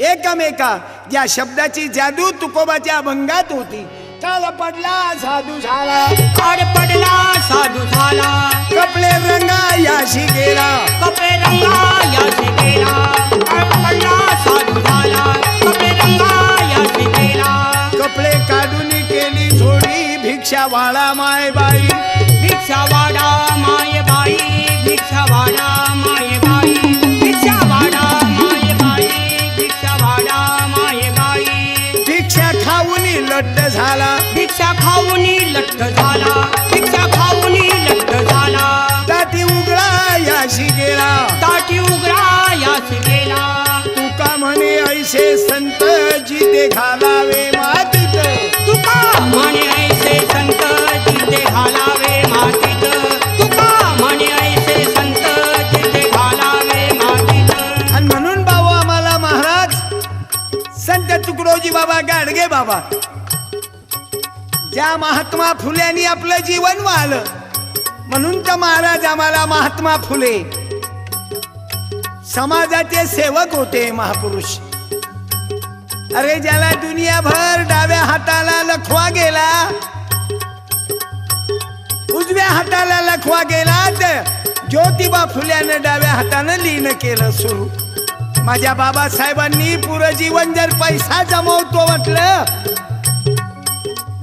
एकमेका. या शब्दाची जादू तुकोबाच्या अभंगात होती. काल पडला साधू झाला आड पडला साधू झाला कपडे रंगा याशी गेला कपडे रंगा याशी गेला आड पडला साधू झाला कपडे रंगा याशी गेला कपडे काढून केली थोडी भिक्षा वाळा माय बाई भिक्षा वाडा माय बाई भिक्षा वाडा माय बाई भिक्षा वाडा माय बाई भिक्षा वाडा माय बाई भिक्षा खाऊन लट्ट झाला भिक्षा खाऊनी लठ्ठ झाला भिक्षा खाऊनी लठ्ठ झाला ताटी उघडा याशी गेला ताटी उघडा याशी गेला तुका म्हणे ऐसे संत जिथे घालावे मातीत तुका म्हणे ऐसे संत जिथे घालावे मातीत तुका म्हणे ऐसे संत जिथे घालावे मातीत. आणि म्हणून भाऊ आम्हाला महाराज संत तुकडोजी बाबा गाडगे बाबा ज्या महात्मा फुल्यांनी आपलं जीवन वाहलं म्हणून तर महाराज आम्हाला महात्मा फुले समाजाचे सेवक होते महापुरुष. अरे ज्याला दुनियाभर डाव्या हाताला लखवा गेला उजव्या हाताला लखवा गेला तर ज्योतिबा फुल्यानं डाव्या हातानं लिहिणं केलं सुरू. माझ्या बाबासाहेबांनी पुरं जीवन जर पैसा जमवतो म्हटलं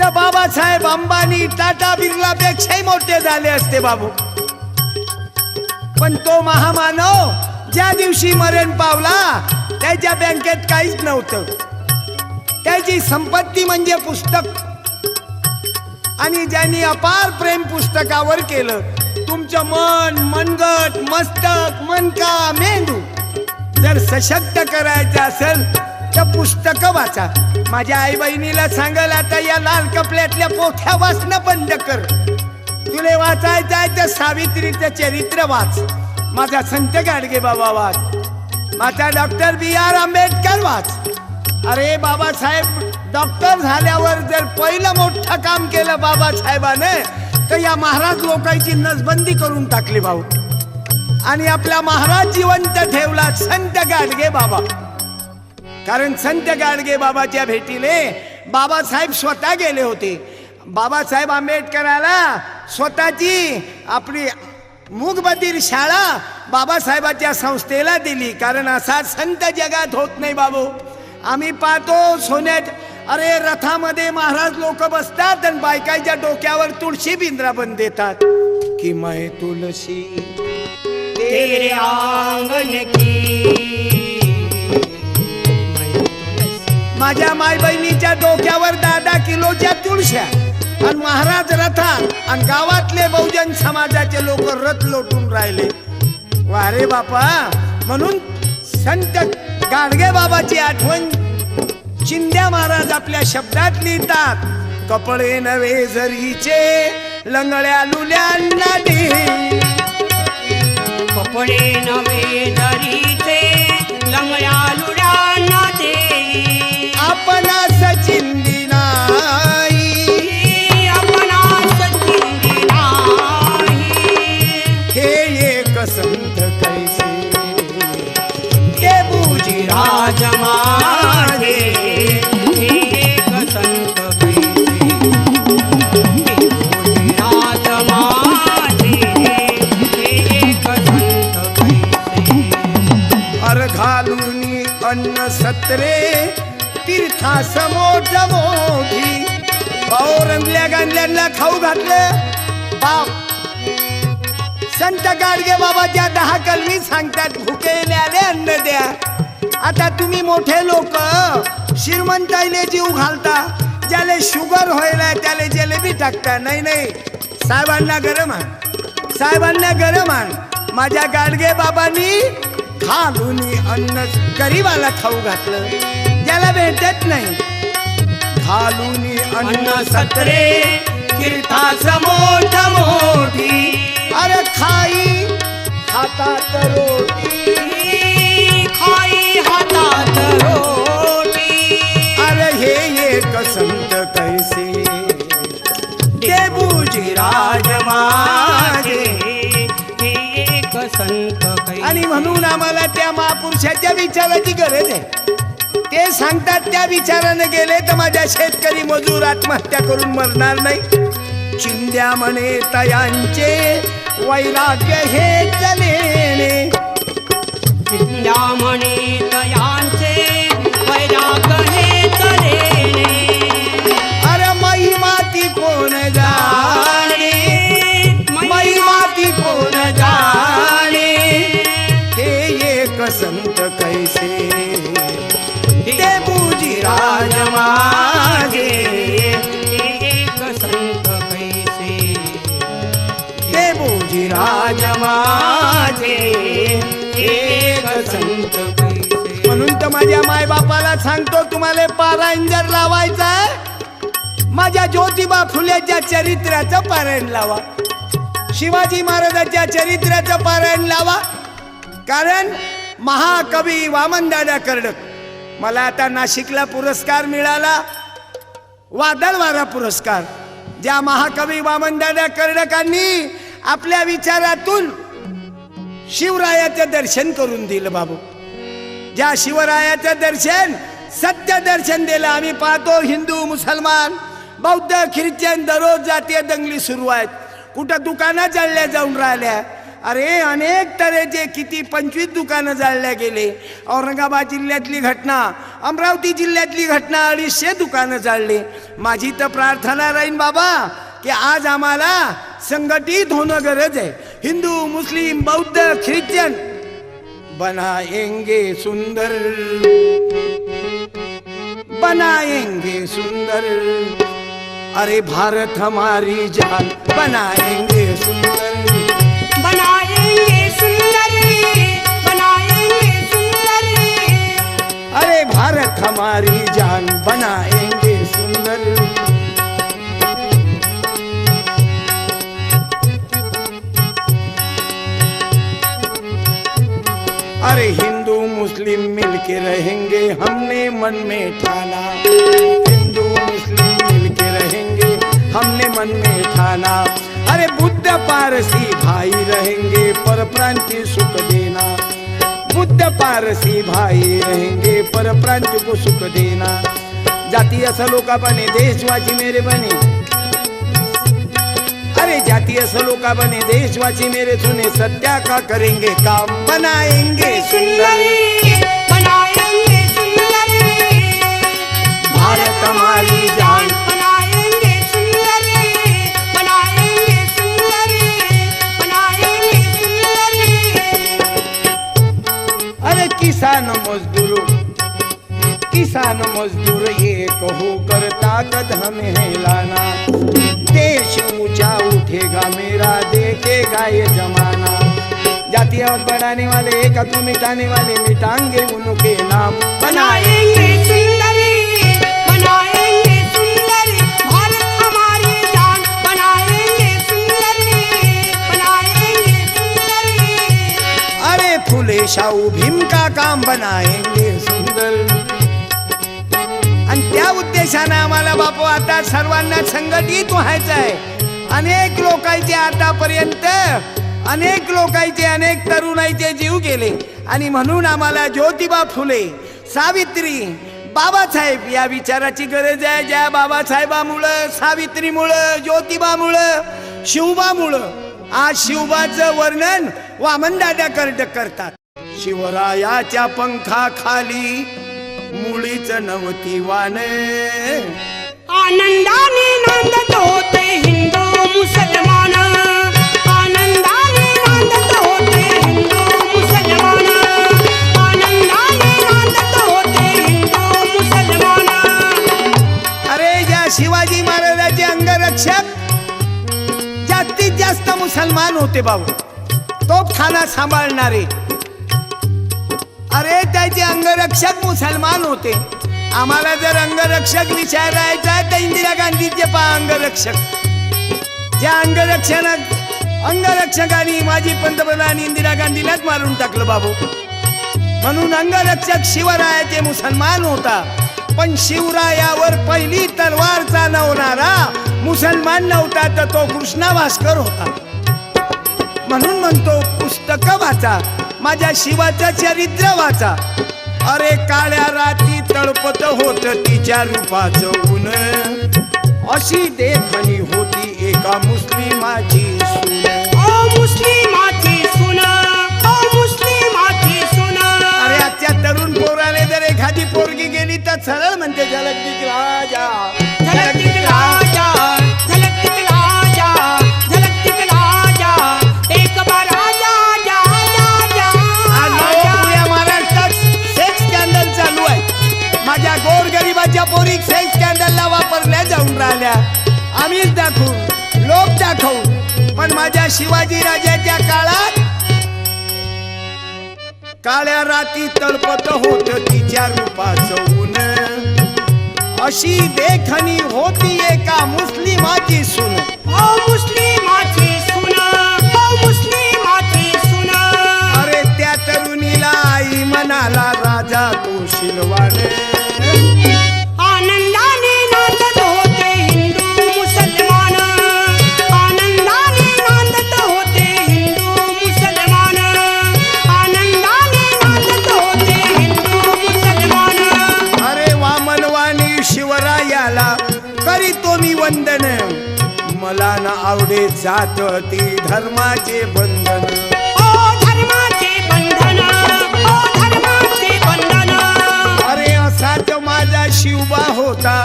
तर बाबासाहेब अंबानी टाटा बिर्ला पेक्षाही मोठे झाले असते बाबू. पण तो महामानव ज्या दिवशी मरण पावला त्याच्या बँकेत काहीच नव्हतं. त्याची संपत्ती म्हणजे पुस्तक. आणि ज्यांनी अपार प्रेम पुस्तकावर केलं. तुमचं मन मनगट मस्तक मनका मेंदू जर सशक्त करायचं असेल तर पुस्तकं वाचा. माझ्या आई बहिणीला सांगाल आता या लाल कपड्यातल्या पोथ्या वाचणं बंद कर. तुले वाचायचं आहे तर सावित्रीचं चरित्र वाच. माझा संत गाडगे बाबा वाच. माझा डॉक्टर B.R. आंबेडकर वाच. अरे बाबासाहेब डॉक्टर झाल्यावर जर पहिलं मोठं काम केलं बाबासाहेबाने तर या महाराज लोकांची नसबंदी करून टाकली भाऊ. आणि आपला महाराज जिवंत ठेवला संत गाडगे बाबा. कारण संत गाडगे बाबाच्या भेटीले बाबासाहेब स्वतः गेले होते. बाबासाहेब आंबेडकराला स्वतःची आपली मूकबधीर शाळा बाबासाहेबाच्या संस्थेला दिली. कारण असा संत जगात होत नाही बाबू. आम्ही पाहतो सोन्यात अरे रथामध्ये महाराज लोक बसतात आणि बायकाच्या डोक्यावर तुळशी बिंद्रा पण देतात की मैं तुलसी तेरे आंगन की. माझ्या माय बहिणीच्या डोक्यावर 10 किलोच्या तुळश्या आणि महाराज रथात आणि गावातले बहुजन समाजाचे लोक रथ लोटून राहिले. वारे बापा. म्हणून संत गाडगे बाबाची आठवण चिंद्या महाराज आपल्या शब्दात लिहितात. कपडे नवे जरीचे लंगड्या लुल्यांना दे. कपडे नवे जरीचे लंगड्या लुड्यांना दे. आपणास चिंदी नाही, आपणास चिंदी नाही. हे एक संत कैसे ते बुजी राज माझे. हे एक संत कैसे ते बुजी राज माझे. हे एक संत कैसे. अर घालून अन्न सत्रे तीर्था समोट मोठी. रंगल्या गांधल्यांना खाऊ घातलं बाप. संत गाडगे बाबाच्या 10 कलमी सांगतात भुकेल्याले अन्न द्या. आता तुम्ही मोठे लोक श्रीमंताईले जीव घालता. ज्याले शुगर व्हायला त्याले जिलेबी टाकता. नाही नाही साहेबांना गरम आण, साहेबांना गरम आण. माझ्या गाडगे बाबांनी खालून अन्न गरीबाला खाऊ घातलं ज्याला भेटत नाही. घालून अन्न सत्रे तीर्थास मोठ मोठी. अरे खाई हातात रोटी, खाई हातात रोटी. अरे हे एक संत कैसे ते बुजी राज माझे. हे एक संत कैसे. आणि म्हणून आम्हाला त्या महापुरुषाच्या विचाराची गरज आहे. ते सांगतात त्या विचाराने गेले तर माझ्या शेतकरी मजूर आत्महत्या करून मरणार नाही. चिंद्या म्हणे तयांचे वैराग्य हे चलेने. चिंद्या म्हणे तयांचे वैराग्य हे चलेने. अरे महिमा ती कोण जाणे, महिमा ती कोण जाणे. हे एक संत कैसे ते बुजी राज माझे. एक संत कैसे ते बुजी राज माझे. एक संत कैसे. म्हणून तर माझ्या माय बापाला सांगतो तुम्हाला पारायण जर लावायचं माझ्या ज्योतिबा फुलेच्या चरित्राचं पारायण लावा. शिवाजी महाराजांच्या चरित्राचं पारायण लावा. कारण महाकवी वामनदादा कर्डक मला आता नाशिकला पुरस्कार मिळाला वादळ वारा पुरस्कार. ज्या महाकवी वामनदादा कर्डकांनी आपल्या विचारातून शिवरायाचं दर्शन करून दिलं बाबू. ज्या शिवरायाचं दर्शन सत्य दर्शन दिलं. आम्ही पाहतो हिंदू मुसलमान बौद्ध ख्रिश्चन दररोज जातीय दंगली सुरू आहेत. कुठं दुकानं जाळल्या जाऊन राहिल्या. अरे अनेक तऱ्हेचे किती 25 दुकानं जाळल्या गेले. औरंगाबाद जिल्ह्यातली घटना, अमरावती जिल्ह्यातली घटना 250 दुकानं जाळले. माझी तर प्रार्थना राहीन बाबा की आज आम्हाला संघटित होणं गरज आहे. हिंदू मुस्लिम बौद्ध ख्रिश्चन बनाएंगे सुंदर, बनाएंगे सुंदर. अरे भारत हमारी जान बनाएंगे सुंदर, बनाएंगे सुंदर, बनाएंगे सुंदर. हमारी जान बनाएंगे सुंदर। अरे हिंदू मुस्लिम मिलके रहेंगे हमने मन में ठाना, हिंदू मुस्लिम मिलके रहेंगे हमने मन में ठाना। अरे बुद्ध पारसी भाई रहेंगे पर प्रांतीय सुख देना, बुद्ध पारसी भाई रहेंगे पर प्रांतीय को सुख देना। जाती असं लोका बने देशवाची मेरे बने, अरे जाती असं लोका बने देशवाची मेरे सुने, सत्या का करेंगे काम बनाएंगे सुंदरी, बनाएंगे सुंदरी, भारत हमारी जान बनाएंगे सुंदरी, बनाएंगे सुंदरी, बनाएंगे सुंदरी। अरे किसान मजदूर एक होकर ताकत हमें है लाना, देश ऊंचा उठेगा मेरा देखेगा ये जमाना। जातियां बढ़ाने वाले एकत्व मिटाने वाले मिटाएंगे उनके नाम बनाएंगे सुंदरी, बनाएंगे सुंदरी, भारत हमारी जान बनाएंगे सुंदरी, बनाएंगे सुंदरी। अरे फुले शाहू भीम का काम बनाएंगे सुंदर। आणि त्या उद्देशाने आम्हाला बापू आता सर्वांना संघटित व्हायचं आहे। अनेक लोकांचे आतापर्यंत अनेक तरुणाईचे जीव गेले आणि म्हणून आम्हाला ज्योतिबा फुले, सावित्री, बाबासाहेब या विचाराची गरज आहे। ज्या बाबासाहेबामुळं, सावित्रीमुळं, ज्योतिबामुळं, शिवबामुळं आज शिवबाचं वर्णन वामनदादा करतात। शिवरायाच्या पंखाखाली मुळीच नवती वान, आनंदाने नांदत होते हिंदू मुसलमान, आनंदाने नांदत होते हिंदू मुसलमान, आनंदाने नांदत होते हिंदू मुसलमान। अरे ज्या शिवाजी महाराजांचे अंगरक्षक जास्तीत जास्त मुसलमान होते बाबू, तोफखाना सांभाळणारे, अरे त्याचे अंगरक्षक मुसलमान होते। आम्हाला जर अंगरक्षक विचारायचा तर इंदिरा गांधीचे अंगरक्षक, ज्या अंगरक्षकांनी माजी पंतप्रधान इंदिरा गांधीलाच मारून टाकलं बाबू। म्हणून अंगरक्षक शिवरायाचे मुसलमान होता, पण शिवरायावर पहिली तलवार चालवणारा मुसलमान नव्हता, तर तो कृष्णा भास्कर होता। म्हणून म्हणतो पुस्तक वाचा, माझ्या शिवाचं चरित्र वाचा। अरे काळ्या राती तळपत होत तिच्या रूपाचं ऊन, अशी देखणी होती एका मुस्लिमाची सून। ओ मुस्लिमाची सून, ओ मुस्लिमाची सून। अरे आजच्या तरुण पोराने जर एखादी पोरगी गेली तर सरळ म्हणते झलक दिखला झलक दिखला जा, झलक दिखला जा, झलक दिखला जा, एक बार आजा जा जा जा। पुऱ्या महाराष्ट्रात सेक्स स्कॅन्डल चालू आहे। माझ्या गोरगरिबाच्या पोरी सेक्स स्कॅन्डलला वापरल्या जाऊन राहिल्या, आम्हीच दाखवू, लोक दाखवू। पण माझ्या शिवाजी राजाच्या काळात काळ्या राती तळपत होत तिच्या रूपाचं ऊन, अशी देखणी होती एका मुस्लिमाची सून। ओ मुस्लिमाची सून, ओ मुस्लिमाची सून। अरे त्या तरुणीला आई म्हणाला राजा तो शिलवान, आनंदाने नांदत होते हिंदू मुसलमान, आनंदाने नांदत होते हिंदू मुसलमान, आनंदाने नांदत होते हिंदू मुसलमान। अरे वामनवाणी शिवरायाला करीतो मी वंदन, मला ना आवडे जात ती धर्माचे बंधन। ओ धर्माचे बंधन, ओ धर्माचे बंधन। अरे असाच माझा शिवबा होता,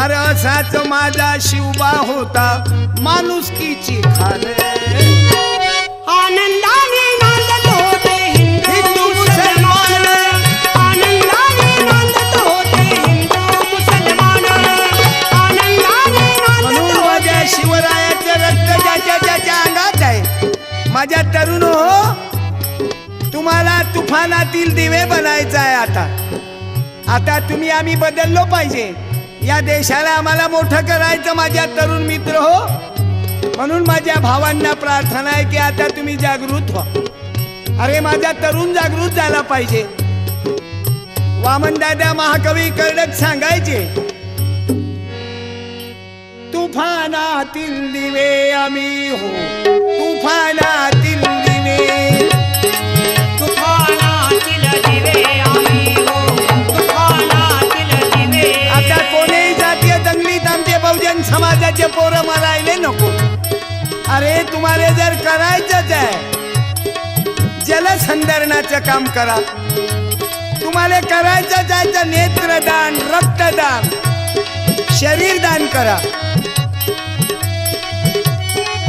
अरे असाच माझा शिवबा होता, माणुसकीची खान। आनंदाने नांदत होते हिंदू मुसलमान, आनंदाने नांदत होते हिंदू मुसलमान, आनंदाने म्हणून नांदत माझ्या होते। शिवरायाचं रक्त ज्याच्या अंगात आहे। माझ्या तरुण हो, तुम्हाला तुफानातील दिवे बनायचं आहे आता। आता तुम्ही आम्ही बदललो पाहिजे. या देशाला आम्हाला मोठं करायचं माझ्या तरुण मित्र हो. म्हणून माझ्या भावांना प्रार्थना आहे की आता तुम्ही जागृत व्हा. अरे माझा तरुण जागृत झाला पाहिजे. वामनदादा महाकवी कर्डक सांगायचे, तुफानातील दिवे आम्ही हो, तुफानातील दिवे, तुफानातील दिवे आम्ही हो, तुफानातील दिवे. आता कोणीही जातीय दंगलीत आमचे बहुजन समाजाचे पोरं मरायले नको. अरे तुम्हाला जर करायचंच आहे जलसंधारणाचं काम करा. तुम्हाला करायचंच आहे तर नेत्रदान, रक्तदान, शरीरदान करा.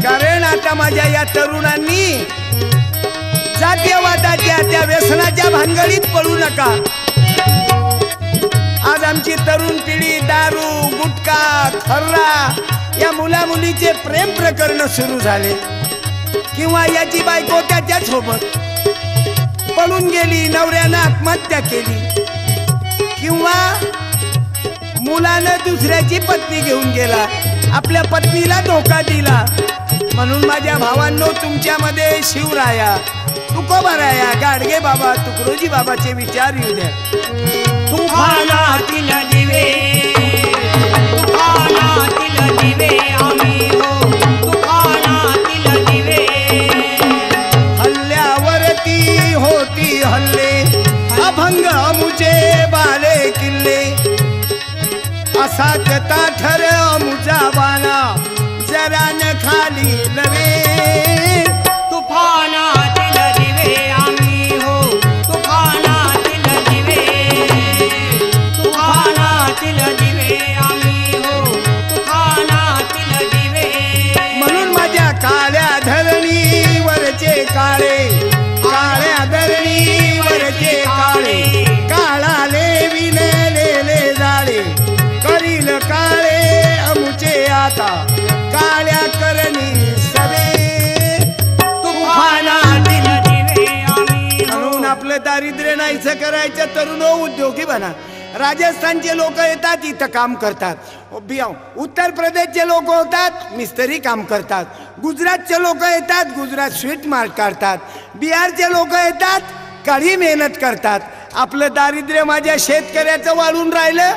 कारण आता माझ्या या तरुणांनी जातीयवादाच्या त्या व्यसनाच्या भानगडीत पडू नका. आज आमची तरुण पिढी दारू, गुटखा, खर्रा या मुला मुलीचे प्रेम प्रकरण सुरू झाले, किंवा याची बायको त्याच्या सोबत पळून गेली, नवऱ्यानं आत्महत्या केली, किंवा मुलानं दुसऱ्याची पत्नी घेऊन गेला, आपल्या पत्नीला धोका दिला. म्हणून माझ्या भावांनो, तुमच्यामध्ये शिवराया, तुकोबाराया, गाडगे बाबा, तुकडोजी बाबाचे विचार येऊ द्या. तुफानातील दिवे, तुफानातील दिवे आम्ही हो, तुफानातील दिवे. हल्ल्यावरती होती हल्ले, अभंग मुझे बाले किल्ले, असाच ताठर मुजा बाना, जरा न खाली लवे. तुफानातील दिवे आम्ही हो, तुफानातील दिवे, तुफानातील दिवे आम्ही हो, तुफानातील दिवे. म्हणून माझ्या काळ्या धरणीवरचे काळे, काळ्या धरणीवरचे काळे, काळाले विणलेले जाळे, करील काळे अमुचे आता, काळ्या करणी सवे. तुफानातील दिवे आम्ही हो. म्हणून आपलं दारिद्र्य नाहीचं करायचं. तरुण उद्योगी बना. राजस्थानचे लोक येतात, इथं काम करतात. उत्तर प्रदेशचे लोक होतात, मिस्त्री काम करतात. गुजरातचे लोक येतात, गुजरात स्वीट मार्ट काढतात. बिहारचे लोक येतात, कडी मेहनत करतात. आपलं दारिद्र्य माझ्या शेतकऱ्याचं वाढून राहिलं.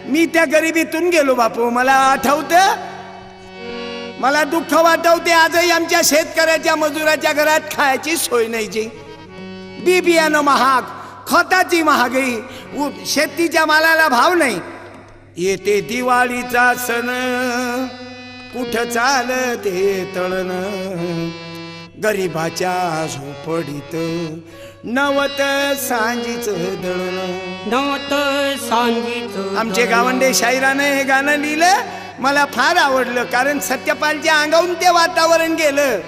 मी त्या गरिबीतून गेलो बापू, मला आठवतं, मला दुःख वाटवते. आजही आमच्या शेतकऱ्याच्या मजुराच्या घरात खायची सोय नाही. जी बी बियाणं महाग, खताची महागाई, शेतीच्या मालाला भाव नाही. येते दिवाळीचा सण, कुठं चालते तळण, गरिबाच्या झोपडीत नवत सांजीच दळण. नवत सांगीच आमचे गावंडे शाहिराने हे गाणं लिहिलं, मला फार आवडलं. कारण सत्यपालच्या अंगावून ते वातावरण गेलं.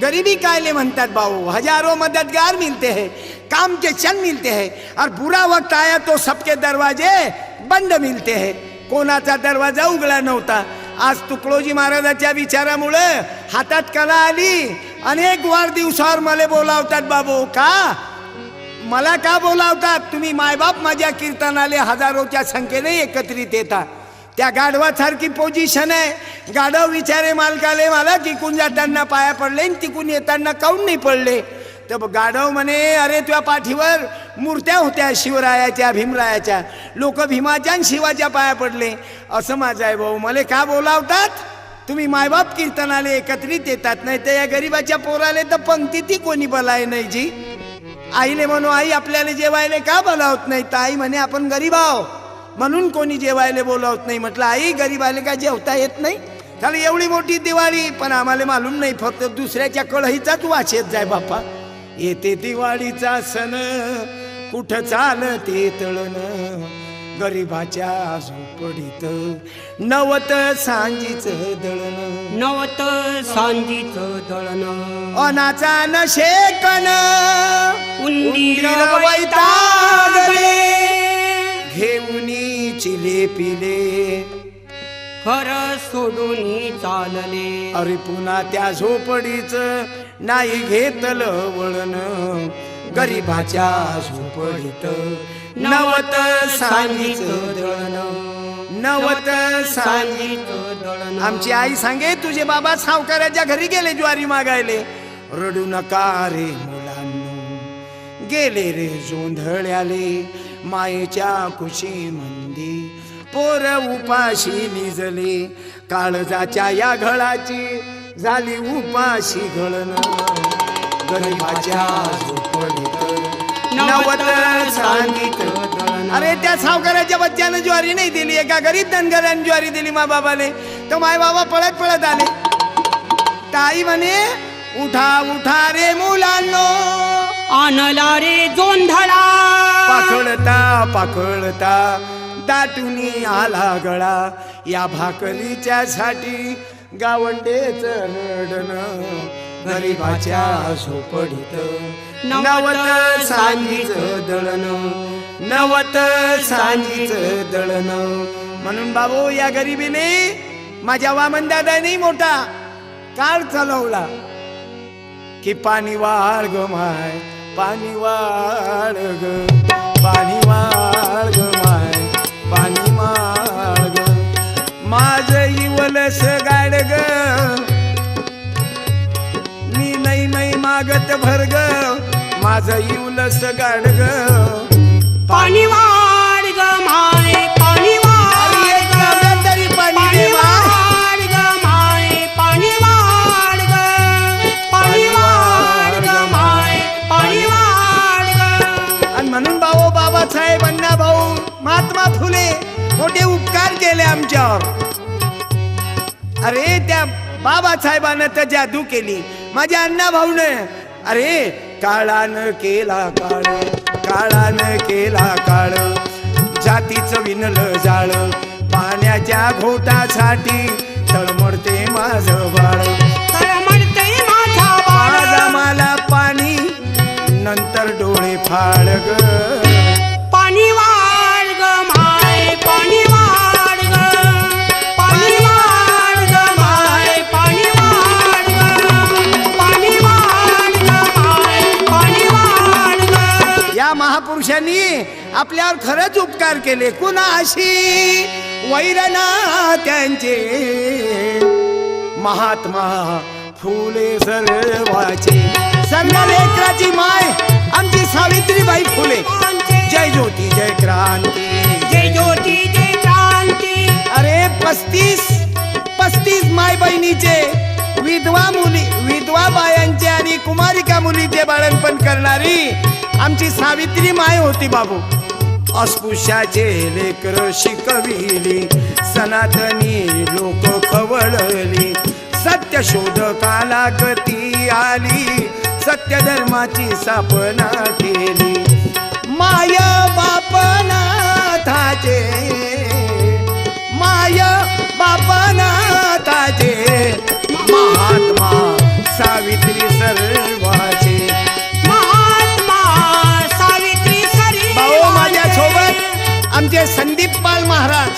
गरीबी कायले म्हणतात भाऊ, हजारों मददगार मिलते हैं, काम के क्षण मिलते हैं, और बुरा वक्त आया तो सबके दरवाजे बंद मिलते हैं. कोणाचा दरवाजा उघडा नव्हता. आज तुकडोजी महाराजाच्या विचारामुळे हातात कला आली. अनेक वाढदिवसावर मला बोलावतात बाबू. का मला का बोलावतात? तुम्ही मायबाप माझ्या कीर्तनाले हजारोच्या संख्येने एकत्रित येतात. त्या गाढवासारखी पोझिशन आहे. गाढव विचारे मालकाले, मला तिकून जाताना पाया पडले, तिकून येताना काऊन नाही पडले? तर गाढव म्हणे, अरे तुझ्या पाठीवर मूर्त्या होत्या शिवरायाच्या, भीमरायाच्या, लोक भीमाच्या आणि शिवाच्या पाया पडले. असं माझं आहे भाऊ. मला का बोलावतात? तुम्ही मायबाप कीर्तनाले एकत्रित येतात. नाही तर या गरीबाच्या पोराले तर पंक्तीती कोणी बोलाय नाही. जी आईले म्हणू, आई आपल्याला जेवायला का बोलावत नाही? तर आई म्हणे, आपण गरीब आहो म्हणून कोणी जेवायला बोलावत नाही. म्हटलं, आई गरीबाले का जेवता येत नाही? त्याला एवढी मोठी दिवाळी, पण आम्हाला मालूम नाही, फक्त दुसऱ्याच्या कढईचाच वास येत जाय बापा. येते दिवाळीचा सण, कुठं चालते तळण, गरिबाच्या झोपडीत नवत सांजीच दळण. नवत सांजीच दळण. अनाचा नशेकन उंदीर वैतागले, घेऊनी चिले पिले, खरं सोडून चालले. अरे पुन्हा त्या झोपडीच नाही घेतलं वळण, गरीबाच्या झोपडीत नवत सांगीचं दळण, नवत सांगीचं दळण. आमची आई सांगे तुझे बाबा सावकाराच्या घरी गेले ज्वारी मागायले. रडू नका रे मुलांनो, गेले रे जोंधळ्याले मायेच्या कुशी मंदी. पोर उपाशी निजले, काळजाच्या या घळाची झाली उपाशी घळण. गरीबाच्या झोपडीत नवत सांगितलं दळण. अरे त्या सावकाराच्या बच्च्यानं ज्वारी नाही दिली, एका गरीब धनगराने ज्वारी दिली मा बाबाले. तर माय बाबा पळत पळत आले. ताई म्हणे उठा उठा रे मुलांनो, आणला रे जोंधळा. पाखळता पाखळता दाटूनी आला गळा. या भाकरीच्या साठी गावंडेच रडणं. गरीबाच्या झोपडीत नवत सांगीचं दळण, नवत सांगीचं दळण. म्हणून बाबू या गरिबीने माझ्या वामन दादाने मोठा काळ चालवला की पाणी वाळ ग माय, पाणी वाळ ग, पाणी वाळ ग माय, पाणी वाळ ग. माझं इवलस गाड ग, मी नाही नाही मागत भर ग. माझं इवलस गाड ग, पाणी वाढ ग माय, पाणी वाढ ग, तरी पाणी पाणी दे माय. वाढ ग माय, पाणी वाढ ग, पाणी वाढ ग माय, पाणी वाढ ग. आणि म्हणून भाऊ बाबासाहेब अण्णा भाऊ महात्मा फुले मोठे उपकार केले आमच्यावर. अरे त्या बाबासाहेबानं तर जादू केली माझ्या अण्णा भाऊने. अरे काळानं केला काळ, काळानं केला काळ, जातीचं विणलं जाळ. पाण्याच्या घोटासाठी तळमळते माझं बाळ, तळमळते माझा बाळ. माझा मला पाणी नंतर डोळे फाळ ग. पाणी वाढ ग माय, पाणी वाढ ग, पाणी वाढ ग माय, पाणी वाढ ग, पाणी वाढ ग माय, पाणी वाढ ग. या महापुरुषांनी आपल्यावर खरंच उपकार केले. कुणाशी वैरना त्यांचे, महात्मा फुले सर्वाचे. सर्व लेकराची माय आमची सावित्रीबाई फुले. जय ज्योती जय क्रांती, जय ज्योती जय क्रांती. अरे 35 माय बहिणीचे विधवा मुली, विधवा बायांचे आणि कुमारिका मुलीचे बाळणपण करणारी आमची सावित्री माय होती बाबू. अस्पृश्याचे लेकर शिकविली, सनातनी लोक खवळली. सत्य शोधकाला गती आली, सत्य धर्माची स्थापना केली. माय बापनाथाचे, माय बापनाथाचे, महात्मा सावित्री सर्वाचे. महात्मा सावित्री सर्वाचे. भाऊ माझ्या सोबत आमचे संदीप पाल महाराज.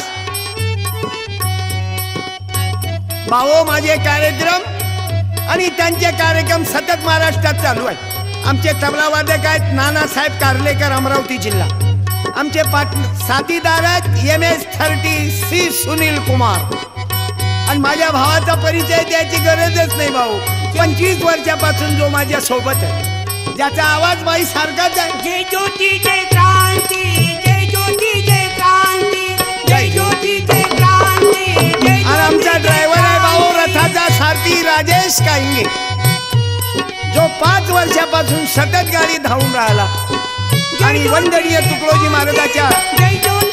भाऊ माझे कार्यक्रम आणि त्यांचे कार्यक्रम सतत महाराष्ट्रात चालू आहेत. आमचे तबलावादक आहेत नानासाहेब कार्लेकर अमरावती जिल्हा. आमचे साथीदार आहेत MS30 सुनील कुमार. आणि माझ्या भावाचा परिचय द्यायची गरजच नाही भाऊ. 25 वर्षापासून जो माझ्या सोबत आहे, ज्याचा आवाज बाई सारखाच आहे. जय ज्योती जय क्रांती, जय ज्योती जय क्रांती, जय ज्योती जय क्रांती, जय. आणि आमचा ड्रायव्हर आहे भाऊ रथाचा सारथी राजेश कांगे, जो 5 वर्षापासून सतत गाडी धावून राहिला. आणि वंदनीय तुकडोजी महाराजाच्या जय ज्योती